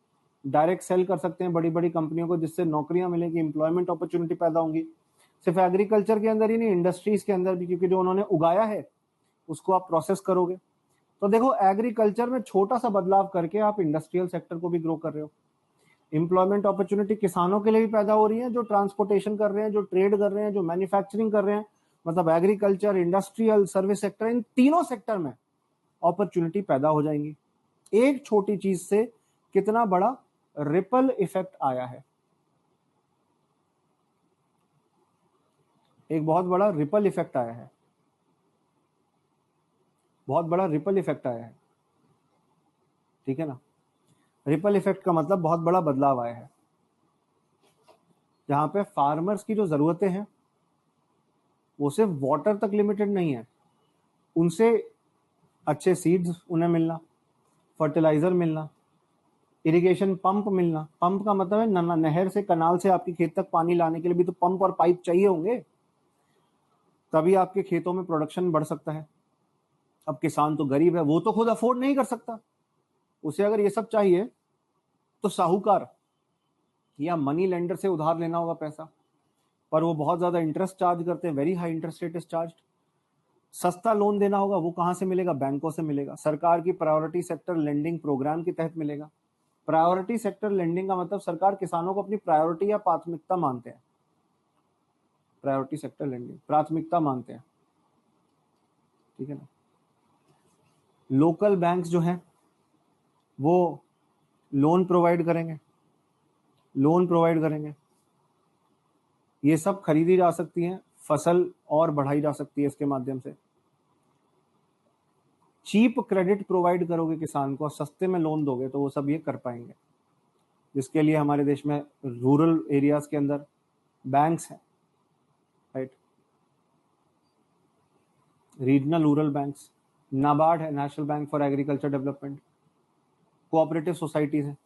डायरेक्ट सेल कर सकते हैं बड़ी बड़ी कंपनियों को, जिससे नौकरियां मिलेंगी, एम्प्लॉयमेंट अपॉर्चुनिटी पैदा होंगी। सिर्फ एग्रीकल्चर के अंदर ही नहीं, इंडस्ट्रीज के अंदर भी, क्योंकि जो उन्होंने उगाया है उसको आप प्रोसेस करोगे। तो देखो, एग्रीकल्चर में छोटा सा बदलाव करके आप इंडस्ट्रियल सेक्टर को भी ग्रो कर रहे हो। एम्प्लॉयमेंट अपॉर्चुनिटी किसानों के लिए भी पैदा हो रही है, जो ट्रांसपोर्टेशन कर रहे हैं, जो ट्रेड कर रहे हैं, जो मैन्युफैक्चरिंग कर रहे हैं। मतलब एग्रीकल्चर, इंडस्ट्रियल, सर्विस सेक्टर, इन तीनों सेक्टर में अपॉर्चुनिटी पैदा हो जाएंगी। एक छोटी चीज से कितना बड़ा रिपल इफेक्ट आया है, एक बहुत बड़ा रिपल इफेक्ट आया है, बहुत बड़ा रिपल इफेक्ट आया है। ठीक है ना, रिपल इफेक्ट का मतलब बहुत बड़ा बदलाव आया है, जहां पे फार्मर्स की जो जरूरतें हैं वो सिर्फ वाटर तक लिमिटेड नहीं है, उनसे अच्छे सीड्स उन्हें मिलना, फर्टिलाइजर मिलना, इरिगेशन पंप मिलना। पंप का मतलब है नहर से, कनाल से आपके खेत तक पानी लाने के लिए भी तो पंप और पाइप चाहिए होंगे, तभी आपके खेतों में प्रोडक्शन बढ़ सकता है। अब किसान तो गरीब है, वो तो खुद अफोर्ड नहीं कर सकता, उसे अगर ये सब चाहिए तो साहूकार या मनी लेंडर से उधार लेना होगा पैसा, पर वो बहुत ज्यादा इंटरेस्ट चार्ज करते हैं, very high interest rate is charged. सस्ता लोन देना होगा, वो कहां से मिलेगा? बैंकों से मिलेगा, सरकार की प्रायोरिटी सेक्टर लेंडिंग प्रोग्राम के तहत मिलेगा। प्रायोरिटी सेक्टर लेंडिंग का मतलब सरकार किसानों को अपनी प्रायोरिटी या प्राथमिकता मानते हैं। प्रायोरिटी सेक्टर लेंडिंग प्राथमिकता मानते हैं, ठीक है ना। लोकल बैंक्स जो हैं वो लोन प्रोवाइड करेंगे, ये सब खरीदी जा सकती हैं, फसल और बढ़ाई जा सकती है इसके माध्यम से। चीप क्रेडिट प्रोवाइड करोगे किसान को, सस्ते में लोन दोगे तो वो सब ये कर पाएंगे, जिसके लिए हमारे देश में रूरल एरियाज के अंदर बैंक्स हैं, right, regional rural banks, NABARD है, national bank for agriculture development, cooperative societies हैं,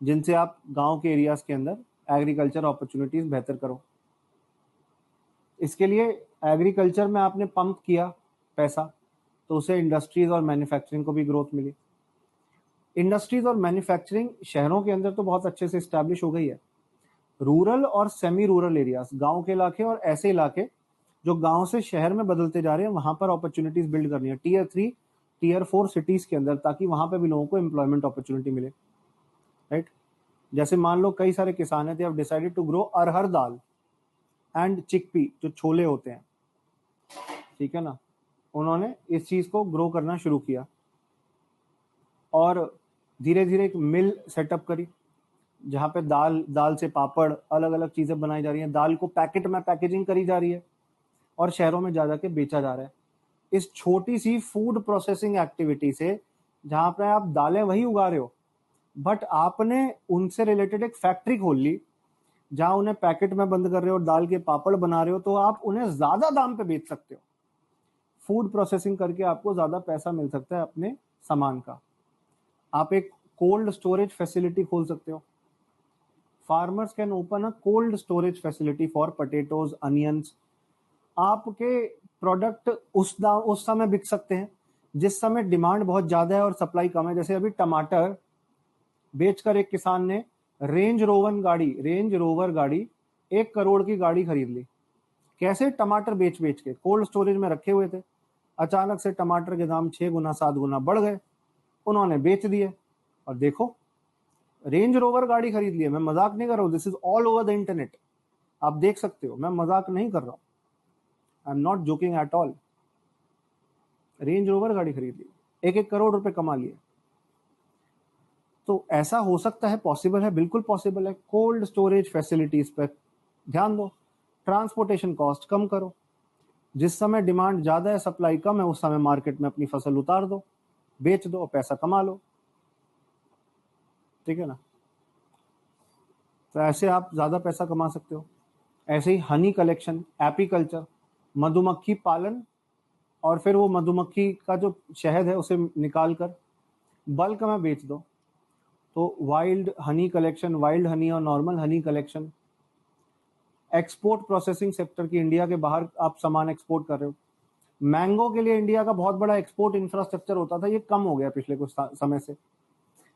जिनसे आप गांव के एरियाज के अंदर एग्रीकल्चर अपॉर्चुनिटीज बेहतर करो। इसके लिए एग्रीकल्चर में आपने पंप किया पैसा तो उसे इंडस्ट्रीज और मैन्युफैक्चरिंग को भी ग्रोथ मिली। इंडस्ट्रीज और मैन्युफैक्चरिंग शहरों के अंदर तो बहुत अच्छे से स्टैब्लिश हो गई है। रूरल और सेमी रूरल एरियाज, गांव के इलाके और ऐसे इलाके जो गांव से शहर में बदलते जा रहे हैं, वहां पर अपॉर्चुनिटीज बिल्ड करनी है टियर 3 टियर 4 सिटीज के अंदर, ताकि वहां पे भी लोगों को एम्प्लॉयमेंट अपॉर्चुनिटी मिले, राइट। जैसे मान लो कई सारे किसान हैं, they have decided to grow arhar dal and chickpea, जो छोले होते हैं, ठीक है ना, उन्होंने इस चीज को ग्रो करना शुरू किया और धीरे धीरे एक मिल सेटअप करी जहां पे दाल से पापड़, अलग अलग चीजें बनाई जा रही हैं, दाल को पैकेट में पैकेजिंग करी जा रही है और शहरों में जा जाके बेचा जा रहा है। इस छोटी सी फूड प्रोसेसिंग एक्टिविटी से, जहां पे आप दालें वही उगा रहे हो बट आपने उनसे रिलेटेड एक फैक्ट्री खोल ली जहां उन्हें पैकेट में बंद कर रहे हो, दाल के पापड़ बना रहे हो, तो आप उन्हें ज्यादा दाम पे बेच सकते हो। फूड प्रोसेसिंग करके आपको ज्यादा पैसा मिल सकता है अपने सामान का। आप एक कोल्ड स्टोरेज फैसिलिटी खोल सकते हो। Farmers can open a cold storage facility for potatoes, onions. आपके प्रोडक्ट उस समय बिक सकते हैं जिस समय डिमांड बहुत ज्यादा है और सप्लाई कम है। जैसे अभी टमाटर बेचकर एक किसान ने रेंज रोवर गाड़ी 1 करोड़ की गाड़ी खरीद ली। कैसे? टमाटर बेच के कोल्ड स्टोरेज में रखे हुए थे, अचानक से टमाटर के दाम 6 गुना 7 गुना बढ़ गए, उन्होंने बेच दिए और देखो रेंज रोवर गाड़ी खरीद ली है। मैं मजाक नहीं कर रहा हूँ, this is all over the internet, आप देख सकते हो, मैं मजाक नहीं कर रहा हूँ, I am not joking at all. Range rover गाड़ी खरीद ली, 1-1 करोड़ रुपए कमा लिए। तो ऐसा हो सकता है, पॉसिबल है, बिल्कुल पॉसिबल है। कोल्ड स्टोरेज फैसिलिटीज पर ध्यान दो, ट्रांसपोर्टेशन कॉस्ट कम करो, जिस समय डिमांड ज्यादा है, सप्लाई कम है, उस समय मार्केट में अपनी फसल उतार दो, बेच दो, पैसा कमा लो, ठीक है ना। तो ऐसे आप ज्यादा पैसा कमा सकते हो। ऐसे ही हनी कलेक्शन, एपीकल्चर, मधुमक्खी पालन, और फिर वो मधुमक्खी का जो शहद है उसे निकाल कर बल्क में बेच दो। तो wild honey collection, wild honey और normal honey collection. Export processing sector की, इंडिया के बाहर आप सामान एक्सपोर्ट कर रहे हो। मैंगो के लिए इंडिया का बहुत बड़ा एक्सपोर्ट इंफ्रास्ट्रक्चर होता था, ये कम हो गया पिछले कुछ समय से।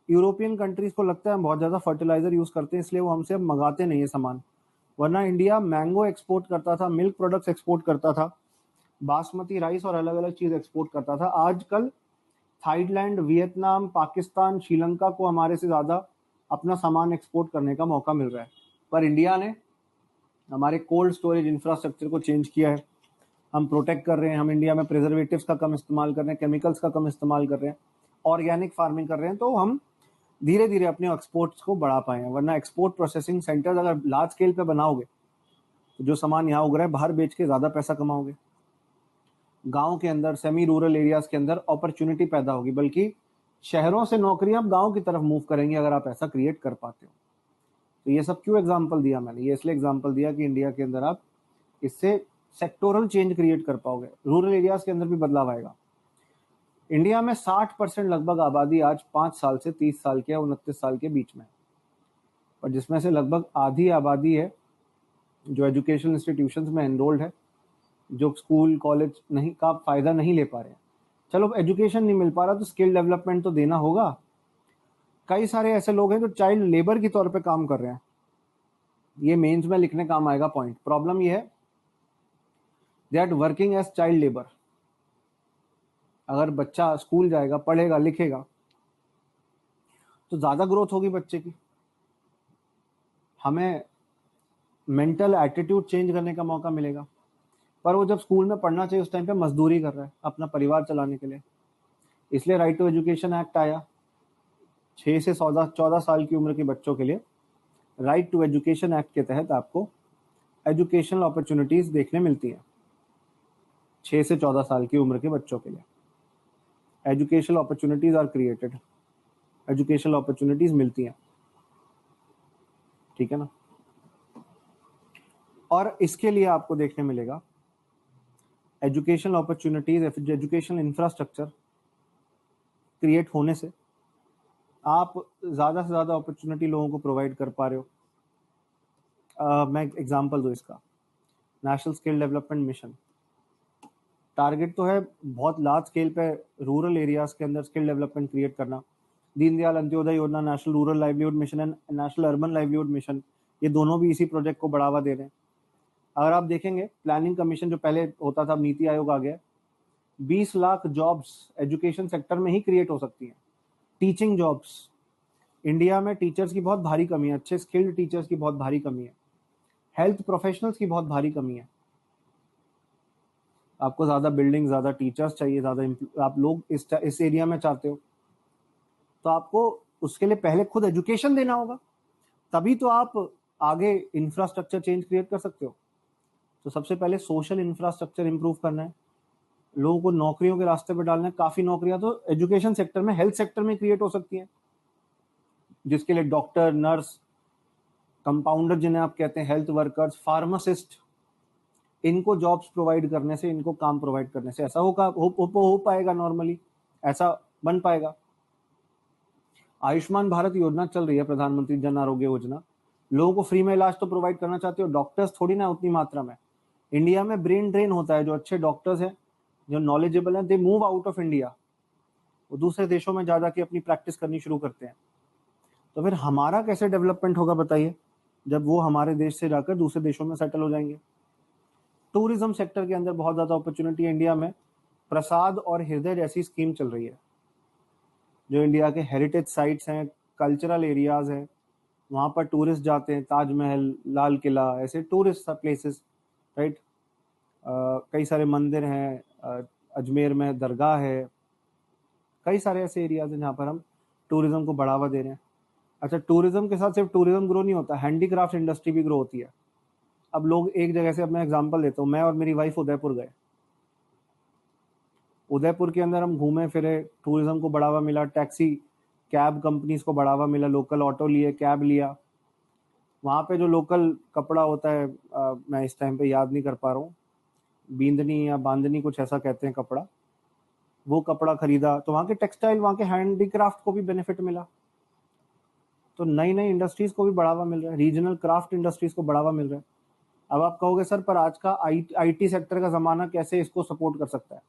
यूरोपियन कंट्रीज को लगता है हम बहुत ज्यादा फर्टिलाइजर यूज करते हैं, इसलिए वो हमसे अब मंगाते नहीं है सामान, वरना इंडिया मैंगो एक्सपोर्ट करता था, मिल्क प्रोडक्ट्स एक्सपोर्ट करता था, बासमती राइस और अलग अलग चीज एक्सपोर्ट करता था। आजकल थाईलैंड, वियतनाम, पाकिस्तान, श्रीलंका को हमारे से ज्यादा अपना सामान एक्सपोर्ट करने का मौका मिल रहा है। पर इंडिया ने हमारे कोल्ड स्टोरेज इंफ्रास्ट्रक्चर को चेंज किया है, हम प्रोटेक्ट कर रहे हैं, हम इंडिया में प्रिजर्वेटिव्स का कम इस्तेमाल कर रहे हैं, केमिकल्स का कम इस्तेमाल कर रहे हैं, ऑर्गेनिक फार्मिंग कर रहे हैं, तो हम धीरे धीरे अपने एक्सपोर्ट्स को बढ़ा पाए हैं। वरना एक्सपोर्ट प्रोसेसिंग सेंटर्स अगर लार्ज स्केल पे बनाओगे तो जो सामान यहाँ उग रहा है बाहर बेच के ज्यादा पैसा कमाओगे। गांव के अंदर, सेमी रूरल एरियाज के अंदर अपॉर्चुनिटी पैदा होगी, बल्कि शहरों से नौकरियां गांव की तरफ मूव करेंगी अगर आप ऐसा क्रिएट कर पाते हो। तो ये सब क्यों एग्जाम्पल दिया मैंने? ये इसलिए एग्जाम्पल दिया कि इंडिया के अंदर आप इससे सेक्टोरल चेंज क्रिएट कर पाओगे, रूरल एरियाज के अंदर भी बदलाव आएगा। इंडिया में 60% लगभग आबादी आज 5 साल से 30 साल के या 29 साल के बीच में है, और जिसमें से लगभग आधी आबादी है जो एजुकेशन इंस्टीट्यूशंस में एनरोल्ड है, जो स्कूल कॉलेज नहीं का फायदा नहीं ले पा रहे हैं। चलो एजुकेशन नहीं मिल पा रहा तो स्किल डेवलपमेंट तो देना होगा। कई सारे ऐसे लोग हैं जो चाइल्ड लेबर के तौर पे काम कर रहे हैं, ये मेंस में लिखने काम आएगा पॉइंट। प्रॉब्लम ये है, they are working as child labour. अगर बच्चा स्कूल जाएगा, पढ़ेगा, लिखेगा तो ज्यादा ग्रोथ होगी बच्चे की, हमें मेंटल एटीट्यूड चेंज करने का मौका मिलेगा। पर वो जब स्कूल में पढ़ना चाहिए उस टाइम पे मजदूरी कर रहा है अपना परिवार चलाने के लिए। इसलिए राइट टू एजुकेशन एक्ट आया, 6 से 14 साल की उम्र के बच्चों के लिए राइट टू एजुकेशन एक्ट के तहत आपको एजुकेशनल अपॉर्चुनिटीज देखने मिलती हैं 6 से 14 साल की उम्र के बच्चों के लिए। Educational opportunities are created, educational opportunities मिलती हैं, ठीक है ना। और इसके लिए आपको देखने मिलेगा educational opportunities, educational infrastructure create होने से आप ज़्यादा से ज़्यादा अपॉर्चुनिटी लोगों को प्रोवाइड कर पा रहे हो। मैं एग्जांपल दूं इसका, national skill development mission, target तो है बहुत लार्ज स्केल पे रूरल एरियाज के अंदर स्किल डेवलपमेंट क्रिएट करना। दीनदयाल अंत्योदय योजना, national rural livelihood mission and national urban livelihood mission, ये दोनों भी इसी प्रोजेक्ट को बढ़ावा दे रहे हैं। अगर आप देखेंगे प्लानिंग कमीशन जो पहले होता था, नीति आयोग आ गया, 20 लाख जॉब्स एजुकेशन सेक्टर में ही क्रिएट हो सकती हैं। टीचिंग जॉब्स, इंडिया में टीचर्स की बहुत भारी कमी है, अच्छे स्किल्ड टीचर्स की बहुत भारी कमी है, हेल्थ प्रोफेशनल्स की बहुत भारी कमी है। आपको ज़्यादा बिल्डिंग, ज़्यादा टीचर्स चाहिए, ज़्यादा आप लोग इस एरिया में चाहते हो, तो आपको उसके लिए पहले खुद एजुकेशन देना होगा, तभी तो आप आगे इंफ्रास्ट्रक्चर चेंज क्रिएट कर सकते हो। तो सबसे पहले सोशल इंफ्रास्ट्रक्चर इंप्रूव करना है, लोगों को नौकरियों के रास्ते पर डालना है। काफ़ी नौकरियां तो एजुकेशन सेक्टर में, हेल्थ सेक्टर में क्रिएट हो सकती हैं, जिसके लिए डॉक्टर, नर्स, कंपाउंडर जिन्हें आप कहते हैं, हेल्थ वर्कर्स, फार्मासिस्ट, इनको जॉब्स प्रोवाइड करने से, इनको काम प्रोवाइड करने से ऐसा हो पाएगा, नॉर्मली ऐसा बन पाएगा। आयुष्मान भारत योजना चल रही है, प्रधानमंत्री जन आरोग्य योजना, लोगों को फ्री में इलाज तो प्रोवाइड करना चाहते हो, डॉक्टर्स थोड़ी ना उतनी मात्रा में। इंडिया में ब्रेन ड्रेन होता है, जो अच्छे डॉक्टर्स हैं, जो नॉलेजेबल हैं, they move out of India, वो दूसरे देशों में जा जाके अपनी प्रैक्टिस करनी शुरू करते हैं। तो फिर हमारा कैसे डेवलपमेंट होगा बताइए, जब वो हमारे देश से जाकर दूसरे देशों में सेटल हो जाएंगे। टूरिज्म सेक्टर के अंदर बहुत ज़्यादा अपॉर्चुनिटी है इंडिया में। प्रसाद और हृदय जैसी स्कीम चल रही है, जो इंडिया के हेरिटेज साइट्स हैं, कल्चरल एरियाज हैं, वहाँ पर टूरिस्ट जाते हैं, ताजमहल, लाल किला, ऐसे टूरिस्ट प्लेसेस, राइट। कई सारे मंदिर हैं, अजमेर में दरगाह है, कई सारे ऐसे एरियाज हैं जहाँ पर हम टूरिज्म को बढ़ावा दे रहे हैं। अच्छा, टूरिज्म के साथ सिर्फ टूरिज्म ग्रो नहीं होता, हैंडीक्राफ्ट इंडस्ट्री भी ग्रो होती है। अब लोग एक जगह से, अब मैं एग्जांपल देता हूँ, मैं और मेरी वाइफ उदयपुर गए, उदयपुर के अंदर हम घूमे फिरे, टूरिज्म को बढ़ावा मिला, टैक्सी कैब कंपनीज को बढ़ावा मिला, लोकल ऑटो लिए, कैब लिया। वहाँ पे जो लोकल कपड़ा होता है, मैं इस टाइम पे याद नहीं कर पा रहा हूँ, बींदनी या बांदनी कुछ ऐसा कहते हैं कपड़ा, वो कपड़ा खरीदा, तो वहाँ के टेक्सटाइल, वहाँ के हैंडीक्राफ्ट को भी बेनिफिट मिला। तो नई नई इंडस्ट्रीज को भी बढ़ावा मिल रहा है, रीजनल क्राफ्ट इंडस्ट्रीज को बढ़ावा मिल रहा है। अब आप कहोगे सर पर आज का आईटी सेक्टर का ज़माना कैसे इसको सपोर्ट कर सकता है?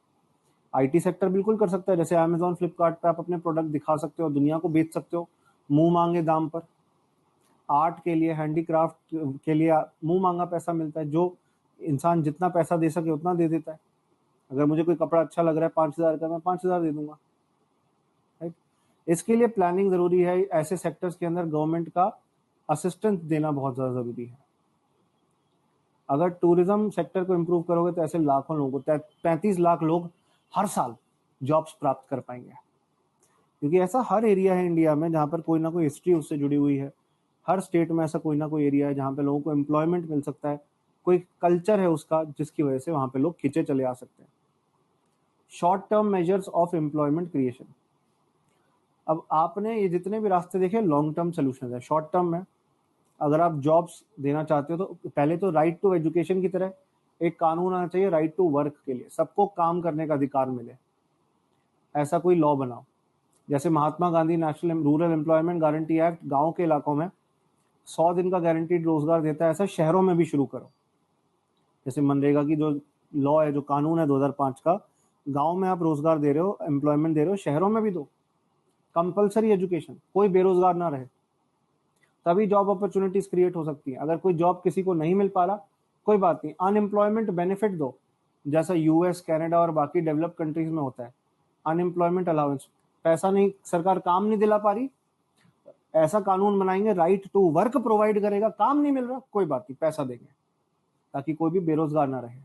आईटी सेक्टर बिल्कुल कर सकता है। जैसे अमेजॉन, फ्लिपकार्ट पे आप अपने प्रोडक्ट दिखा सकते हो, दुनिया को बेच सकते हो मुंह मांगे दाम पर। आर्ट के लिए, हैंडीक्राफ्ट के लिए मुंह मांगा पैसा मिलता है, जो इंसान जितना पैसा दे सके उतना दे देता है। अगर मुझे कोई कपड़ा अच्छा लग रहा है 5,000 का, मैं 5,000 दे दूंगा, राइट। इसके लिए प्लानिंग ज़रूरी है, ऐसे सेक्टर्स के अंदर गवर्नमेंट का असिस्टेंस देना बहुत ज़्यादा ज़रूरी है। अगर टूरिज्म सेक्टर को इम्प्रूव करोगे तो ऐसे लाखों लोगों को, 35 लाख लोग हर साल जॉब्स प्राप्त कर पाएंगे, क्योंकि ऐसा हर एरिया है इंडिया में जहाँ पर कोई ना कोई हिस्ट्री उससे जुड़ी हुई है। हर स्टेट में ऐसा कोई ना कोई एरिया है जहाँ पे लोगों को एम्प्लॉयमेंट मिल सकता है, कोई कल्चर है उसका जिसकी वजह से वहाँ पे लोग खींचे चले आ सकते हैं। Short term measures of employment creation, अब आपने ये जितने भी रास्ते देखे, लॉन्ग टर्म सोल्यूशन है। शॉर्ट टर्म में अगर आप जॉब्स देना चाहते हो तो पहले तो राइट टू एजुकेशन की तरह एक कानून आना चाहिए, राइट टू वर्क के लिए, सबको काम करने का अधिकार मिले, ऐसा कोई लॉ बनाओ। जैसे Mahatma Gandhi national rural employment guarantee act गांव के इलाकों में 100 दिन का गारंटीड रोजगार देता है, ऐसा शहरों में भी शुरू करो। जैसे मनरेगा की जो लॉ है, जो कानून है 2005 का, गांव में आप रोजगार दे रहे हो, एम्प्लॉयमेंट दे रहे हो, शहरों में भी दो। कंपलसरी एजुकेशन, कोई बेरोजगार ना रहे, तभी जॉब अपॉर्चुनिटीज क्रिएट हो सकती है। अगर कोई जॉब किसी को नहीं मिल पा रहा, कोई बात नहीं, अनएम्प्लॉयमेंट बेनिफिट दो, जैसा यूएस, कनाडा और बाकी डेवलप्ड कंट्रीज में होता है। अनएम्प्लॉयमेंट अलाउंस, पैसा नहीं, सरकार काम नहीं दिला पा रही, ऐसा कानून बनाएंगे, राइट टू वर्क प्रोवाइड करेगा, काम नहीं मिल रहा कोई बात नहीं, पैसा देंगे, ताकि कोई भी बेरोजगार ना रहे।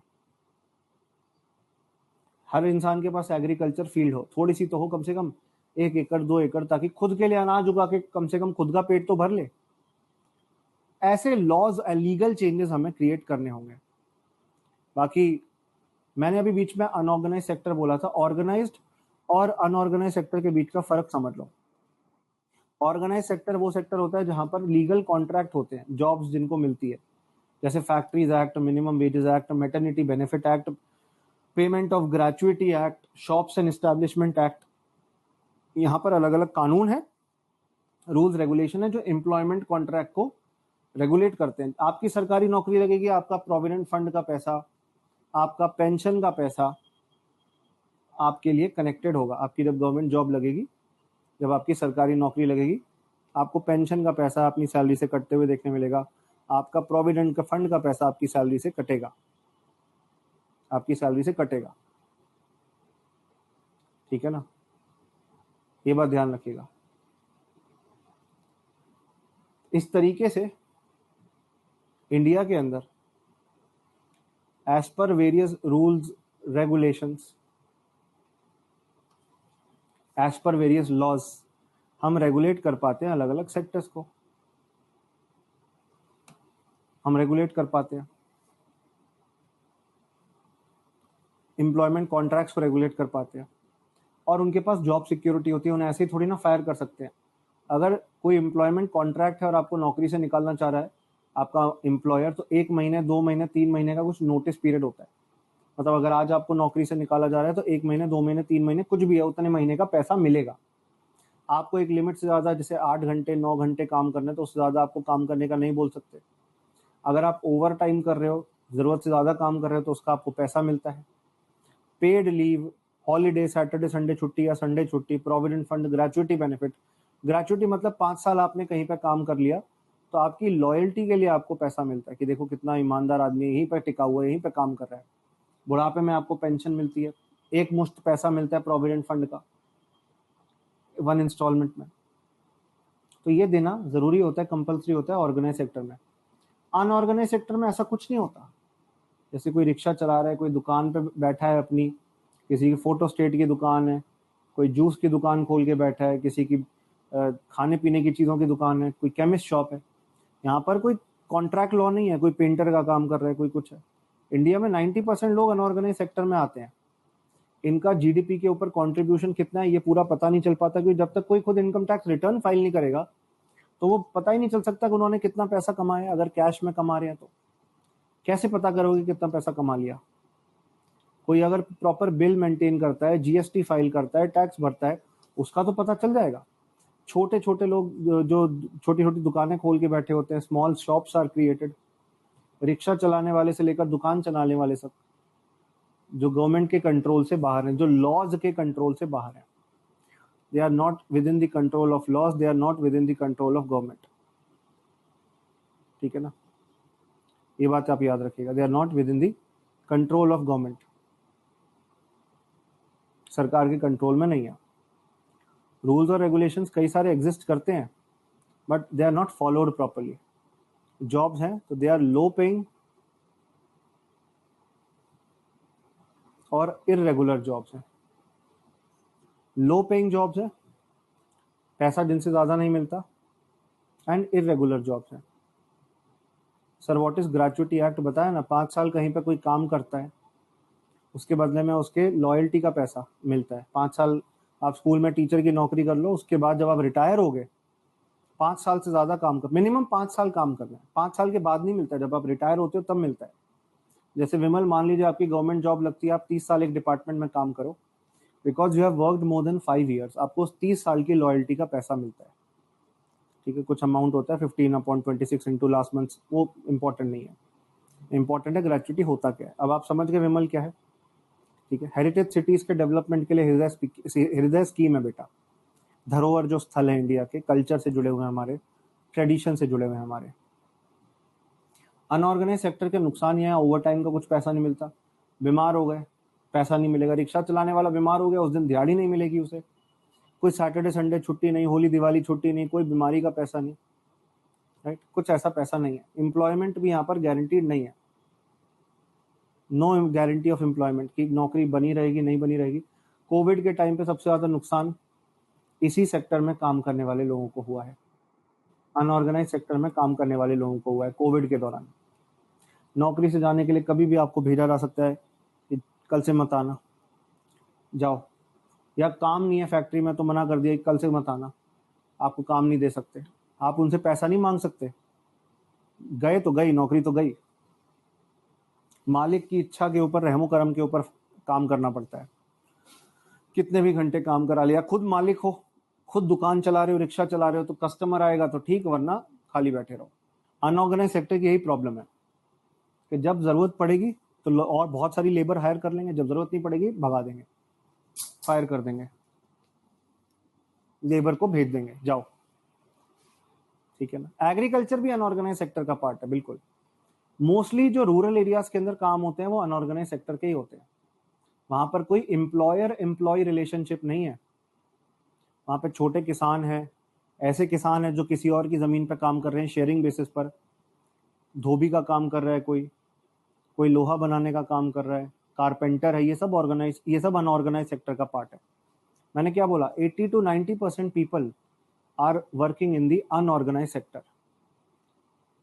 हर इंसान के पास एग्रीकल्चर फील्ड हो, थोड़ी सी तो हो, कम से कम 1 एकड़ 2 एकड़, ताकि खुद के लिए अनाज उगा के कम से कम खुद का पेट तो भर ले। ऐसे लॉज लीगल चेंजेस हमें क्रिएट करने होंगे। बाकी मैंने अभी बीच में अनऑर्गेनाइज सेक्टर बोला था, ऑर्गेनाइज्ड और अनऑर्गेनाइज सेक्टर के बीच का फर्क समझ लो। ऑर्गेनाइज सेक्टर वो सेक्टर होता है जहां पर लीगल कॉन्ट्रैक्ट होते हैं, जॉब्स जिनको मिलती है, जैसे factories act, minimum wages act, maternity benefit act, payment of gratuity act, shops and establishment act. यहाँ पर अलग अलग कानून है, रूल्स रेगुलेशन है जो एम्प्लॉयमेंट कॉन्ट्रैक्ट को रेगुलेट करते हैं। आपकी सरकारी नौकरी लगेगी, आपका प्रोविडेंट फंड का पैसा, आपका पेंशन का पैसा आपके लिए कनेक्टेड होगा। आपकी जब गवर्नमेंट जॉब लगेगी, जब आपकी सरकारी नौकरी लगेगी, आपको पेंशन का पैसा अपनी सैलरी से कटते हुए देखने मिलेगा, आपका प्रोविडेंट का फंड का पैसा आपकी सैलरी से कटेगा, आपकी सैलरी से कटेगा। ठीक है ना, ये बात ध्यान रखिएगा। इस तरीके से इंडिया के अंदर as per various rules regulations, as per various laws हम रेगुलेट कर पाते हैं अलग अलग सेक्टर्स को, हम रेगुलेट कर पाते हैं एम्प्लॉयमेंट कॉन्ट्रैक्ट्स को रेगुलेट कर पाते हैं, और उनके पास जॉब सिक्योरिटी होती है। उन्हें ऐसे ही थोड़ी ना फायर कर सकते हैं। अगर कोई एम्प्लॉयमेंट कॉन्ट्रैक्ट है और आपको नौकरी से निकालना चाह रहा है आपका एम्प्लॉयर, तो 1 महीने 2 महीने 3 महीने का कुछ नोटिस पीरियड होता है। मतलब अगर आज आपको नौकरी से निकाला जा रहा है तो 1 महीने 2 महीने 3 महीने कुछ भी है, उतने महीने का पैसा मिलेगा। आपको एक लिमिट से ज़्यादा, जैसे 8 घंटे 9 घंटे काम करना है, तो उससे ज़्यादा आपको काम करने का नहीं बोल सकते। अगर आप ओवर टाइम कर रहे हो, ज़रूरत से ज़्यादा काम कर रहे हो, तो उसका आपको पैसा मिलता है। Paid leave, holiday, Saturday Sunday छुट्टी या संडे छुट्टी, provident fund, gratuity benefit. Gratuity मतलब 5 साल आपने कहीं पे काम कर लिया तो आपकी लॉयल्टी के लिए आपको पैसा मिलता है कि देखो कितना ईमानदार आदमी है, यहीं पे टिका हुआ है, यहीं पे काम कर रहा है। बुढ़ापे में आपको पेंशन मिलती है, एक मुश्त पैसा मिलता है प्रोविडेंट फंड का 1 इंस्टॉलमेंट में। तो ये देना जरूरी होता है, कंपलसरी होता है ऑर्गेनाइज सेक्टर में। अनऑर्गेनाइज सेक्टर में ऐसा कुछ नहीं होता। जैसे कोई रिक्शा चला रहा है, कोई दुकान पे बैठा है अपनी, किसी की फोटो स्टेट की दुकान है, कोई जूस की दुकान खोल के बैठा है, किसी की खाने पीने की चीज़ों की दुकान है, कोई केमिस्ट शॉप है। यहाँ पर कोई कॉन्ट्रैक्ट लॉ नहीं है, कोई पेंटर का काम कर रहा है, कोई कुछ है। इंडिया में 90% लोग अनऑर्गेनाइज सेक्टर में आते हैं। इनका जीडीपी के ऊपर कंट्रीब्यूशन कितना है ये पूरा पता नहीं चल पाता, क्योंकि जब तक कोई खुद इनकम टैक्स रिटर्न फाइल नहीं करेगा तो वो पता ही नहीं चल सकता कि उन्होंने कितना पैसा कमाया। अगर कैश में कमा रहे हैं तो कैसे पता करोगे कितना पैसा कमा लिया? कोई अगर प्रॉपर बिल मेंटेन करता है, जीएसटी फाइल करता है, टैक्स भरता है, उसका तो पता चल जाएगा। छोटे छोटे लोग जो छोटी छोटी दुकानें खोल के बैठे होते हैं, स्मॉल शॉप्स आर क्रिएटेड, रिक्शा चलाने वाले से लेकर दुकान चलाने वाले सब, जो गवर्नमेंट के कंट्रोल से बाहर हैं, जो लॉज के कंट्रोल से बाहर हैं। They are not within the control of laws, they are not within the control of government. ठीक है ना, ये बात आप याद रखिएगा। They are not within the control of government, सरकार के कंट्रोल में नहीं है। रूल्स और रेगुलेशंस कई सारे एग्जिस्ट करते हैं but they are not followed properly. Jobs हैं तो दे आर लो पेइंग और इररेगुलर जॉब्स हैं। लो पेइंग जॉब्स हैं, पैसा जिनसे ज़्यादा नहीं मिलता, एंड इररेगुलर जॉब्स हैं। Sir what is gratuity act बताया ना, 5 साल कहीं पे कोई काम करता है, उसके बदले में उसके लॉयल्टी का पैसा मिलता है। 5 साल आप स्कूल में टीचर की नौकरी कर लो, उसके बाद जब आप रिटायर हो गए, 5 साल से ज़्यादा काम कर, मिनिमम 5 साल काम करना है। 5 साल के बाद नहीं मिलता, जब आप रिटायर होते हो तब मिलता है। जैसे विमल, मान लीजिए आपकी गवर्नमेंट जॉब लगती है, आप 30 साल एक डिपार्टमेंट में काम करो, because you have worked more than 5 years, आपको उस 30 साल की लॉयल्टी का पैसा मिलता है। ठीक है, कुछ अमाउंट होता है 15/26 इंटू लास्ट मंथ, वो इंपॉर्टेंट नहीं है। इंपॉर्टेंट है ग्रेचुइटी होता क्या है। अब आप समझ गए विमल क्या है। ठीक है, हेरिटेज सिटीज के डेवलपमेंट के लिए हृदय स्कीम है बेटा। धरोहर जो स्थल है इंडिया के, कल्चर से जुड़े हुए हैं, हमारे ट्रेडिशन से जुड़े हुए हैं हमारे। अनऑर्गेनाइज सेक्टर के नुकसान ये है, ओवर टाइम का कुछ पैसा नहीं मिलता, बीमार हो गए पैसा नहीं मिलेगा। रिक्शा चलाने वाला बीमार हो गया, उस दिन दिहाड़ी नहीं मिलेगी उसे, कोई सैटरडे संडे छुट्टी नहीं, होली दिवाली छुट्टी नहीं, कोई बीमारी का पैसा नहीं, राइट, कुछ ऐसा पैसा नहीं है। एम्प्लॉयमेंट भी यहाँ पर गारंटीड नहीं है, नो गारंटी ऑफ एम्प्लॉयमेंट की नौकरी बनी रहेगी नहीं बनी रहेगी। कोविड के टाइम पे सबसे ज़्यादा नुकसान इसी सेक्टर में काम करने वाले लोगों को हुआ है। अनऑर्गेनाइज सेक्टर में काम करने वाले लोगों को हुआ है कोविड के दौरान। नौकरी से जाने के लिए कभी भी आपको भेजा जा सकता है कि कल से मत आना, जाओ, या काम नहीं है फैक्ट्री में तो मना कर दिया कि कल से मत आना, आपको काम नहीं दे सकते, आप उनसे पैसा नहीं मांग सकते, गए तो गई, नौकरी तो गई। मालिक की इच्छा के ऊपर, रहमो करम के ऊपर काम करना पड़ता है। कितने भी घंटे काम करा लिया, खुद मालिक हो, खुद दुकान चला रहे हो, रिक्शा चला रहे हो, तो कस्टमर आएगा तो ठीक, वरना खाली बैठे रहो। अनऑर्गेनाइज सेक्टर की यही प्रॉब्लम है कि जब जरूरत पड़ेगी तो और बहुत सारी लेबर हायर कर लेंगे, जब जरूरत नहीं पड़ेगी भगा देंगे, फायर कर देंगे, लेबर को भेज देंगे, जाओ। ठीक है ना। एग्रीकल्चर भी अनऑर्गेनाइज सेक्टर का पार्ट है, बिल्कुल। मोस्टली जो रूरल एरियाज के अंदर काम होते हैं वो अनऑर्गेनाइज सेक्टर के ही होते हैं। वहां पर कोई एम्प्लॉयर एम्प्लॉय रिलेशनशिप नहीं है। वहां पे छोटे किसान हैं, ऐसे किसान हैं जो किसी और की जमीन पर काम कर रहे हैं शेयरिंग बेसिस पर, धोबी का काम कर रहा है, कोई लोहा बनाने का काम कर रहा है, कारपेंटर है, ये सब अनऑर्गेनाइज सेक्टर का पार्ट है। मैंने क्या बोला, 80 to 90% people are working in the unorganised sector,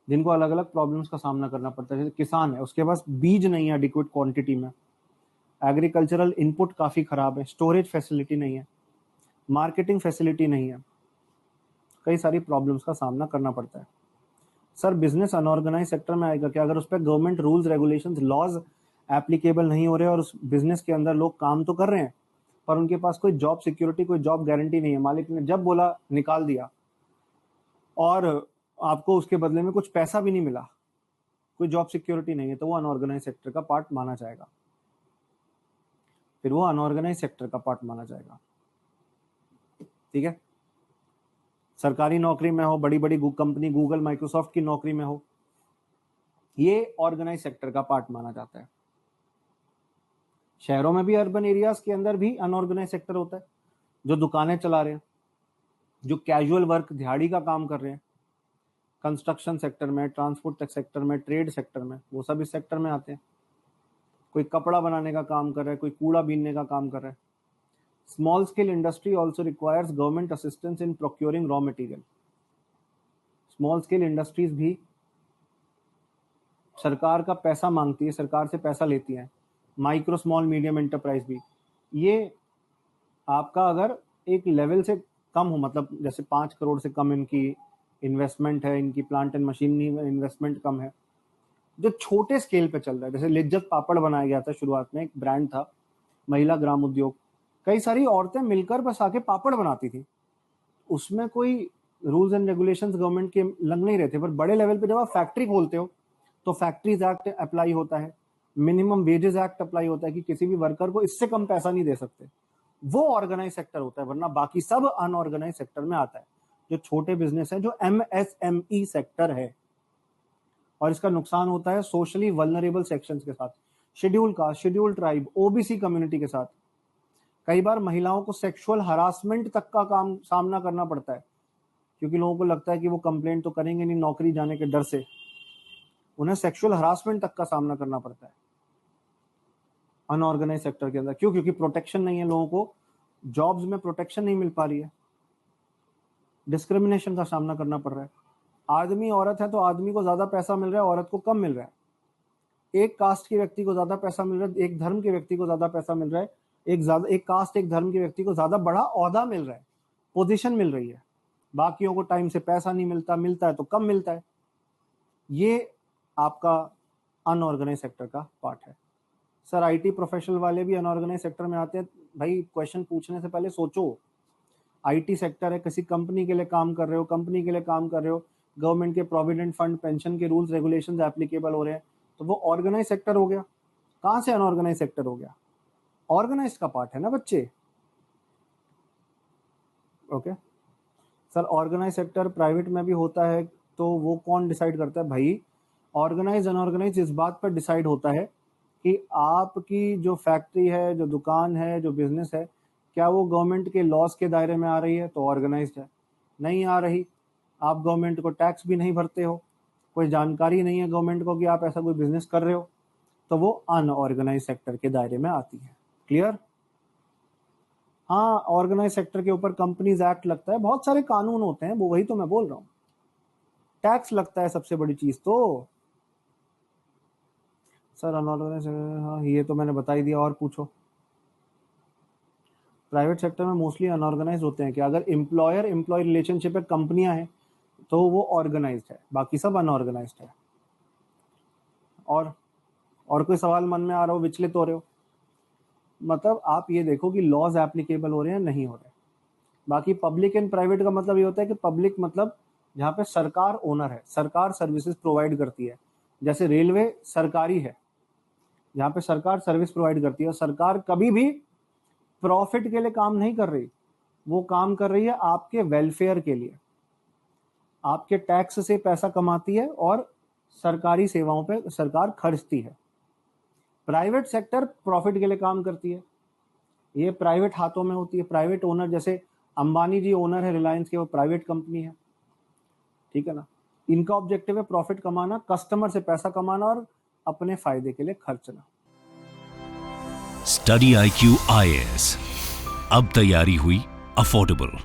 जिनको अलग अलग प्रॉब्लम्स का सामना करना पड़ता है। जैसे किसान है, उसके पास बीज नहीं है एडिक्वेट क्वांटिटी में, एग्रीकल्चरल इनपुट काफी खराब है, स्टोरेज फैसिलिटी नहीं है, मार्केटिंग फैसिलिटी नहीं है, कई सारी प्रॉब्लम्स का सामना करना पड़ता है। सर बिजनेस अनऑर्गेनाइज सेक्टर में आएगा क्या? अगर उस पर government rules regulations laws applicable नहीं हो रहे और उस बिजनेस के अंदर लोग काम तो कर रहे हैं पर उनके पास कोई जॉब सिक्योरिटी, कोई जॉब गारंटी नहीं है, मालिक ने जब बोला निकाल दिया और आपको उसके बदले में कुछ पैसा भी नहीं मिला, कोई जॉब सिक्योरिटी नहीं है, तो वो अनऑर्गेनाइज सेक्टर का पार्ट माना जाएगा, फिर वो अनऑर्गेनाइज सेक्टर का पार्ट माना जाएगा। ठीक है। सरकारी नौकरी में हो, बड़ी बड़ी कंपनी गूगल माइक्रोसॉफ्ट की नौकरी में हो, ये ऑर्गेनाइज सेक्टर का पार्ट माना जाता है। शहरों में भी, अर्बन एरियाज के अंदर भी अनऑर्गेनाइज सेक्टर होता है, जो दुकानें चला रहे हैं, जो कैजुअल वर्क, दिहाड़ी का काम कर रहे हैं, कंस्ट्रक्शन सेक्टर में, ट्रांसपोर्ट सेक्टर में, ट्रेड सेक्टर में, वो सब इस सेक्टर में आते हैं। कोई कपड़ा बनाने का काम कर रहा है, कोई कूड़ा बीनने का काम कर रहा है। Small scale industry also requires government assistance in procuring raw material. Small scale industries भी सरकार का पैसा मांगती है, सरकार से पैसा लेती है। माइक्रो स्मॉल मीडियम एंटरप्राइज भी, ये आपका अगर एक लेवल से कम हो, मतलब जैसे 5 करोड़ से कम इनकी इन्वेस्टमेंट है, इनकी प्लांट एंड मशीनरी में इन्वेस्टमेंट कम है, जो छोटे स्केल पे चल रहा है। जैसे लिज्जत पापड़ बनाया गया था शुरुआत में, एक ब्रांड था, महिला ग्राम उद्योग, कई सारी औरतें मिलकर बस आके पापड़ बनाती थी, उसमें कोई रूल्स एंड रेगुलेशंस गवर्नमेंट के लग नहीं रहे थे। पर बड़े लेवल पे जब आप फैक्ट्री खोलते हो तो फैक्ट्रीज एक्ट अप्लाई होता है, मिनिमम वेजेस एक्ट अप्लाई होता है कि किसी भी वर्कर को इससे कम पैसा नहीं दे सकते, वो ऑर्गेनाइज सेक्टर होता है, वरना बाकी सब अनऑर्गेनाइज सेक्टर में आता है। जो छोटे बिजनेस है, जो MSME सेक्टर है, और इसका नुकसान होता है सोशली वल्नरेबल सेक्शंस के साथ, schedule caste, schedule tribe, OBC community के साथ। कई बार महिलाओं को सेक्सुअल हरासमेंट तक का काम सामना करना पड़ता है, क्योंकि लोगों को लगता है कि वो कंप्लेंट तो करेंगे नहीं, नौकरी जाने के डर से उन्हें सेक्सुअल हरासमेंट तक का सामना करना पड़ता है अनऑर्गेनाइज सेक्टर के अंदर। क्यों? क्योंकि प्रोटेक्शन नहीं है, लोगों को जॉब्स में प्रोटेक्शन नहीं मिल पा रही है, डिस्क्रिमिनेशन का सामना करना पड़ रहा है। आदमी औरत है तो आदमी को ज्यादा पैसा मिल रहा है, औरत को कम मिल रहा है। एक कास्ट के व्यक्ति को ज्यादा पैसा मिल रहा है, एक धर्म के व्यक्ति को ज्यादा पैसा मिल रहा है, एक कास्ट एक धर्म के व्यक्ति को ज्यादा बड़ा ओहदा मिल रहा है, पोजीशन मिल रही है, बाकियों को टाइम से पैसा नहीं मिलता, मिलता है तो कम मिलता है। ये आपका अनऑर्गेनाइज सेक्टर का पार्ट है। सर IT प्रोफेशनल वाले भी अनऑर्गेनाइज सेक्टर में आते हैं। भाई क्वेश्चन पूछने से पहले सोचो, IT सेक्टर है, किसी कंपनी के लिए काम कर रहे हो, गवर्नमेंट के प्रोविडेंट फंड, पेंशन के रूल्स रेगुलेशंस एप्लीकेबल हो रहे हैं, तो वो ऑर्गेनाइज सेक्टर हो गया। कहां से अनऑर्गेनाइज सेक्टर हो गया? ऑर्गेनाइज का पार्ट है ना बच्चे। Okay sir, organised sector private में भी होता है, तो वो कौन डिसाइड करता है? भाई ऑर्गेनाइज अनऑर्गेनाइज इस बात पर डिसाइड होता है कि आपकी जो फैक्ट्री है, जो दुकान है, जो बिजनेस है, क्या वो गवर्नमेंट के लॉस के दायरे में आ रही है तो ऑर्गेनाइज्ड है। नहीं आ रही, आप गवर्नमेंट को टैक्स भी नहीं भरते हो, कोई जानकारी नहीं है गवर्नमेंट को कि आप ऐसा कोई बिजनेस कर रहे हो, तो वो अनऑर्गेनाइज सेक्टर के दायरे में आती है। क्लियर? हाँ, ऑर्गेनाइज सेक्टर के ऊपर कंपनीज एक्ट लगता है, बहुत सारे कानून होते हैं, वो वही तो मैं बोल रहा हूँ। टैक्स लगता है सबसे बड़ी चीज तो। सर अनऑर्गेनाइज, हाँ ये तो मैंने बता ही दिया, और पूछो। प्राइवेट सेक्टर में मोस्टली अनऑर्गेनाइज होते हैं क्या? अगर एम्प्लॉयर एम्प्लॉय रिलेशनशिप है, कंपनियां हैं, तो वो ऑर्गेनाइज्ड है, बाकी सब अनऑर्गेनाइज्ड है। और कोई सवाल मन में आ रहा हो, विचलित हो रहे हो? मतलब आप ये देखो कि लॉज एप्लीकेबल हो रहे हैं नहीं हो रहे। बाकी पब्लिक एंड प्राइवेट का मतलब ये होता है कि पब्लिक मतलब जहाँ पे सरकार ओनर है, सरकार सर्विसेज प्रोवाइड करती है। जैसे रेलवे सरकारी है, जहाँ पे सरकार सर्विस प्रोवाइड करती है, और सरकार कभी भी प्रॉफिट के लिए काम नहीं कर रही, वो काम कर रही है आपके वेलफेयर के लिए। आपके टैक्स से पैसा कमाती है और सरकारी सेवाओं पे सरकार खर्चती है। प्राइवेट सेक्टर प्रॉफिट के लिए काम करती है, ये प्राइवेट हाथों में होती है। प्राइवेट ओनर, जैसे अंबानी जी ओनर है रिलायंस के, वो प्राइवेट कंपनी है, ठीक है ना। इनका ऑब्जेक्टिव है प्रॉफिट कमाना, कस्टमर से पैसा कमाना और अपने फायदे के लिए खर्चना। स्टडी IQ IAS, अब तैयारी हुई अफोर्डेबल।